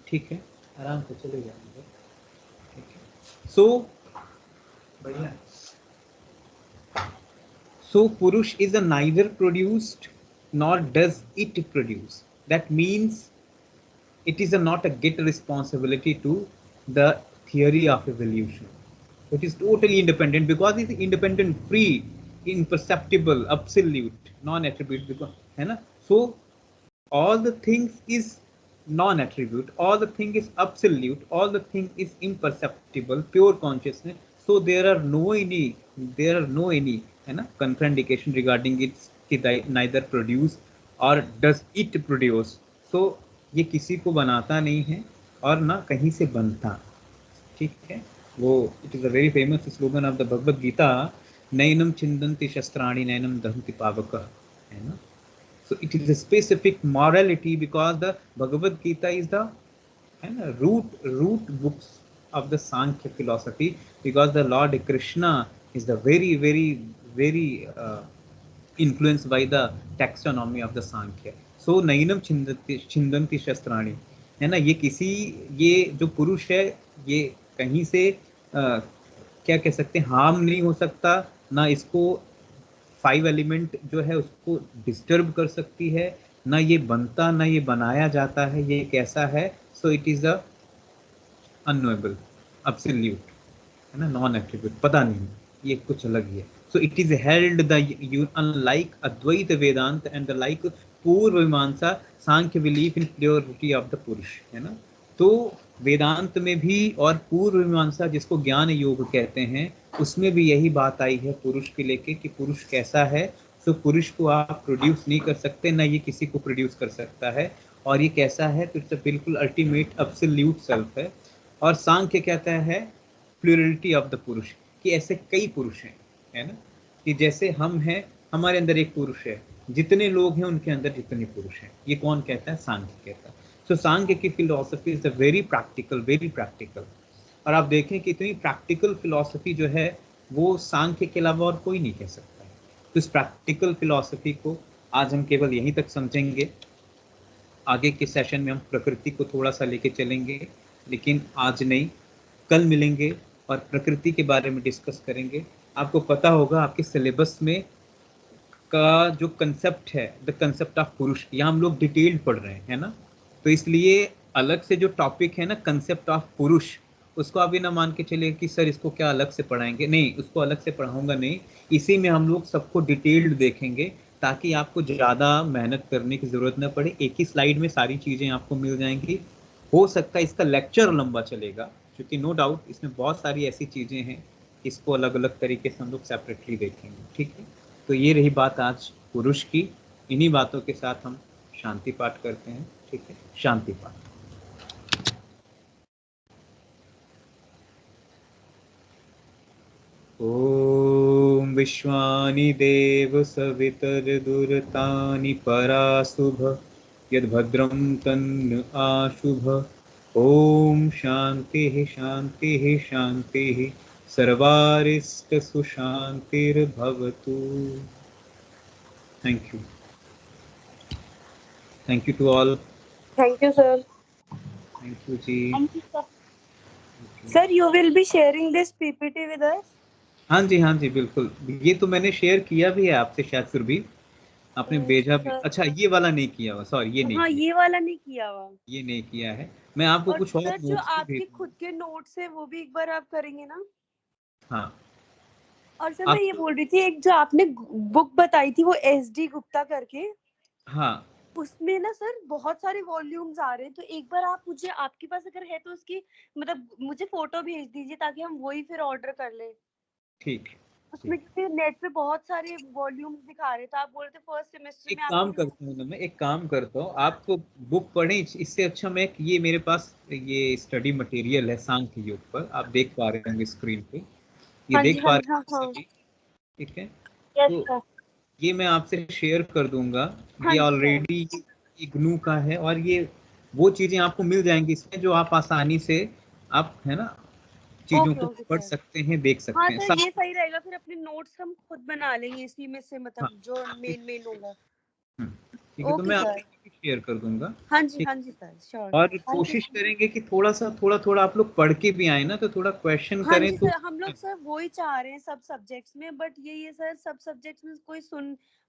ठीक है। आराम से चले जाएंगे, ठीक है। सो बढ़िया। So Purush is a neither produced nor does it produce. That means it is not a get responsibility to the theory of evolution. It is totally independent because it is independent, free, imperceptible, absolute, non-attribute, because है ना। So all the things is non-attribute, all the thing is absolute, all the thing is imperceptible, pure consciousness. So there are no any है ना contraindication regarding its neither produce or does it produce। so ये किसी को बनाता नहीं है और ना कहीं से बनता, ठीक है। वो it is a very famous slogan of the Bhagavad Gita, नैनम छिन्दन्ति शस्त्राणि नैनम दहन्ति पावकः, है ना। So it is a specific morality because the Bhagavad Gita is the root books of the Sankhya philosophy, because the Lord Krishna is the very very influenced by the taxonomy of the Sankhya. So नैनम छिन्दन्ति शस्त्राणि, है ना, ये जो पुरुष है ये कहीं से क्या कह सकते हैं, हार्म नहीं हो सकता, ना इसको 5 एलिमेंट जो है उसको डिस्टर्ब कर सकती है, ना ये बनता ना ये बनाया जाता है, ये कैसा है, so it is a unknowable, absolute, है ना, नॉन एट्रीब्यूट, पता नहीं, ये कुछ अलग ही है. So it is held the unlike Advaita Vedanta and the like Purva Mimamsa Sankhya belief in purity of the purusha, है ना. तो वेदांत में भी और पूर्व मीमांसा जिसको ज्ञान योग कहते हैं उसमें भी यही बात आई है पुरुष के लेके कि पुरुष कैसा है. तो पुरुष को आप प्रोड्यूस नहीं कर सकते, ना ये किसी को प्रोड्यूस कर सकता है, और ये कैसा है तो इट्स बिल्कुल अल्टीमेट एब्सोल्यूट सेल्फ है. और सांख्य कहता है प्लूरलिटी ऑफ द पुरुष, कि ऐसे कई पुरुष हैं, है ना, कि जैसे हम हैं, हमारे अंदर एक पुरुष है, जितने लोग हैं उनके अंदर जितने पुरुष हैं. ये कौन कहता है? सांख्य कहता है. सो सांख्य की philosophy is a very practical. और आप देखें कि इतनी प्रैक्टिकल फिलोसफी जो है वो सांख्य के अलावा और कोई नहीं कह सकता है. तो इस प्रैक्टिकल फिलोसफी को आज हम केवल यहीं तक समझेंगे. आगे के सेशन में हम प्रकृति को थोड़ा सा लेके चलेंगे, लेकिन आज नहीं, कल मिलेंगे और प्रकृति के बारे में डिस्कस करेंगे. आपको पता होगा आपके सिलेबस में का जो कंसेप्ट है, द कंसेप्ट ऑफ पुरुष, यहाँ हम लोग डिटेल्ड पढ़ रहे हैं, है ना. तो इसलिए अलग से जो टॉपिक है ना कंसेप्ट ऑफ पुरुष, उसको आप ये ना मान के चलिए कि सर इसको क्या अलग से पढ़ाएंगे, नहीं, उसको अलग से पढ़ाऊंगा नहीं. इसी में हम लोग सबको डिटेल्ड देखेंगे ताकि आपको ज़्यादा मेहनत करने की ज़रूरत न पड़े. एक ही स्लाइड में सारी चीज़ें आपको मिल जाएंगी. हो सकता है इसका लेक्चर लंबा चलेगा, क्योंकि नो डाउट इसमें बहुत सारी ऐसी चीज़ें हैं, इसको अलग अलग तरीके से हम लोग सेपरेटली देखेंगे. ठीक है, तो ये रही बात आज पुरुष की. इन्हीं बातों के साथ हम शांति पाठ करते हैं. ठीक है, शांति पाठ. ओम विश्वानि देव सवितर्दुरतानि पराशुभ, यद्भद्रं तन्न आशुभ. ओम शांति शांति शांति, सर्वारिष्ट सुशांतिर्भवतु. Thank you to all. Thank you, sir. Thank you ji. Thank you, sir. Sir, you will be sharing this PPT with us? हाँ जी बिल्कुल. ये तो मैंने शेयर किया भी है आपसे, शायद फिर भी आपने भेजा भी. sir. अच्छा, ये वाला नहीं किया हुआ, सॉरी, ये नहीं हाँ, किया, ये वाला नहीं किया हुआ. ये नहीं किया है. मैं आपको और कुछ और सर जो नोट्स भी आपके भेजूंगा. खुद के नोट्स है वो भी एक बार आप करेंगे ना? हाँ, और सर मैं ये आप, बोल रही थी, एक जो आपने बुक बताई थी वो SD गुप्ता करके, हाँ उसमें ना सर बहुत सारे वॉल्यूम्स आ रहे हैं, तो एक बार आप मुझे, आपके पास अगर है तो उसकी मतलब मुझे फोटो भेज दीजिए ताकि हम वही फिर ऑर्डर कर लें. ठीक है. उसमें क्योंकि नेट पे बहुत सारे वॉल्यूम्स दिखा रहे थे, आप बोल रहे थे फर्स्ट सेमेस्टर एक में काम आपको करता हूँ ना, मैं एक काम करता हूँ, आपको बुक पढ़े इससे अच्छा मैं, ये मेरे पास ये स्टडी मटेरियल है सांख्य योग पर, आप देख पा रहे होंगे स्क्रीन पे, ये हाँ जी देख हाँ पा जी रहे हाँ हैं हाँ सभी. ठीक है, Yes, तो sir. ये मैं आपसे शेयर कर दूंगा. हाँ ये जी सर. ऑलरेडी इग्नू का है, और ये वो चीजें आपको मिल जाएंगी इसमें जो आप आसानी से, आप, है ना, चीजों ओके को ओके पढ़ सर. सकते हैं, देख हाँ सकते हैं सर, सब. ये सही रहेगा, फिर अपने नोट्स हम खुद बना लेंगे इसी में से, हाँ, मतलब जो मेन होगा. ठीक है, तो ओके मैं सर. आपको शेयर कर दूंगा. हाँ जी ठीक, सर, श्योर. और थैंक यू. कोशिश करेंगे कि थोड़ा आप लोग पढ़ के भी आए ना, तो थोड़ा क्वेश्चन हाँ करें जी तो. सर, हम लोग सर वही चाह रहे हैं सब सब्जेक्ट्स में, बट ये सर सब सब्जेक्ट्स में कोई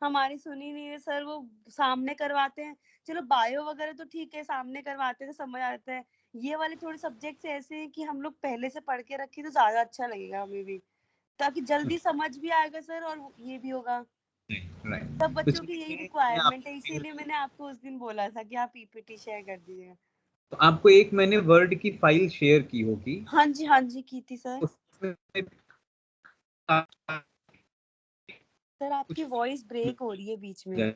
हमारी सुनी नहीं है सर. वो सामने करवाते हैं, चलो बायो वगैरह तो ठीक है, सामने करवाते हैं तो समझ आता है. ये वाले थोड़े सब्जेक्ट्स ऐसे हैं कि हम लोग पहले से पढ़ के रखें तो ज्यादा अच्छा लगेगा हमें भी, ताकि जल्दी समझ भी आएगा सर, और ये भी होगा. राइट, सब तो बच्चों की यही चलिए मैं रिक्वायरमेंट है, आपको शेयर इसीलिए मैंने आपको उस दिन बोला था कि आप PPT शेयर कर दीजिएगा. तो आपको एक मैंने वर्ड की फाइल शेयर की होगी, हाँ जी की थी सर. उसमें सर आपकी कुछ वॉइस ब्रेक हो रही है बीच में.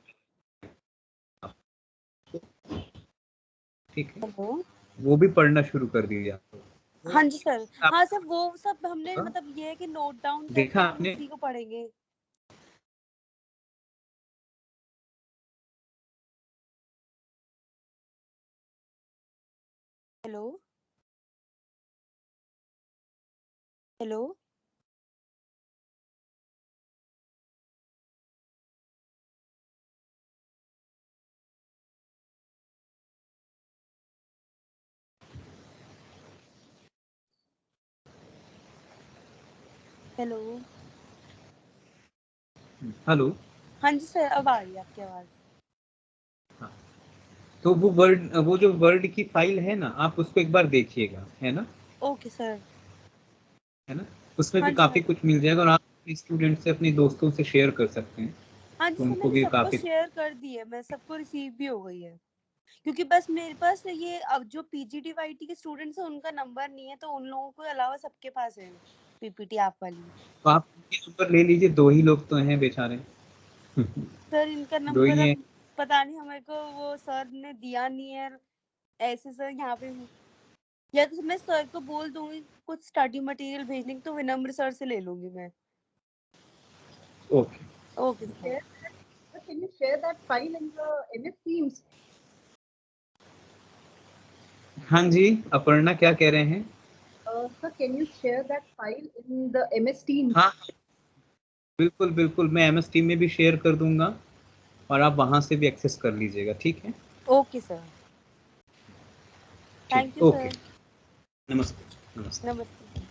ठीक है, हेलो. वो भी पढ़ना शुरू कर दीजिए आपको. हाँ जी सर. आप हाँ सर, वो सब हमने मतलब ये है कि नोट डाउन करके देखा फिर आपने, उसी को पढ़ेंगे. हेलो. हेलो. हेलो। हेलो। हाँ जी सर, अब आ रही है आपकी आवाज। तो वो जो वर्ड की फाइल है ना, आप उसको एक बार देखिएगा, है ना? Okay sir. है ना? उसमें हाँ भी जी काफी सर। कुछ मिल जाएगा और आप स्टूडेंट से, अपने दोस्तों से शेयर कर सकते हैं, हाँ जी तो सर, उनको मैंने भी सबको काफी। शेयर कर दी है, मैं सबको रिसीव भी हो गई है। क्योंकि बस मेरे पास ये अब जो पीजीटी वाईटी के स्टूडेंट्स हैं उनका नंबर नहीं है, तो उन लोगों के अलावा सबके पास है पीपीटी आप वाली। तो आप उनके नंबर ले लीजिए, 2 ही लोग तो हैं बेचारे। सर इनका 2 ही नंबर हैं। अब पता नहीं, हमें को वो सर ने दिया नहीं है ऐसे। सर यहाँ पे या तो मैं सर को बोल दूंगी कुछ स्टडी मटेरियल भेजने की, तो विनम्र सर से ले लूंगी मैं। Okay. Okay sir. Share that, can you share that file in the MS Teams? हाँ जी, अपर्णा क्या कह रहे हैं? Sir, can you share that file in the MS Teams? हाँ, बिल्कुल बिल्कुल, मैं MS टीम में भी शेयर कर दूंगा और आप वहां से भी एक्सेस कर लीजिएगा, ठीक है? Okay sir. थैंक ठीक, यू ओके। सर। नमस्ते। नमस्ते। नमस्ते।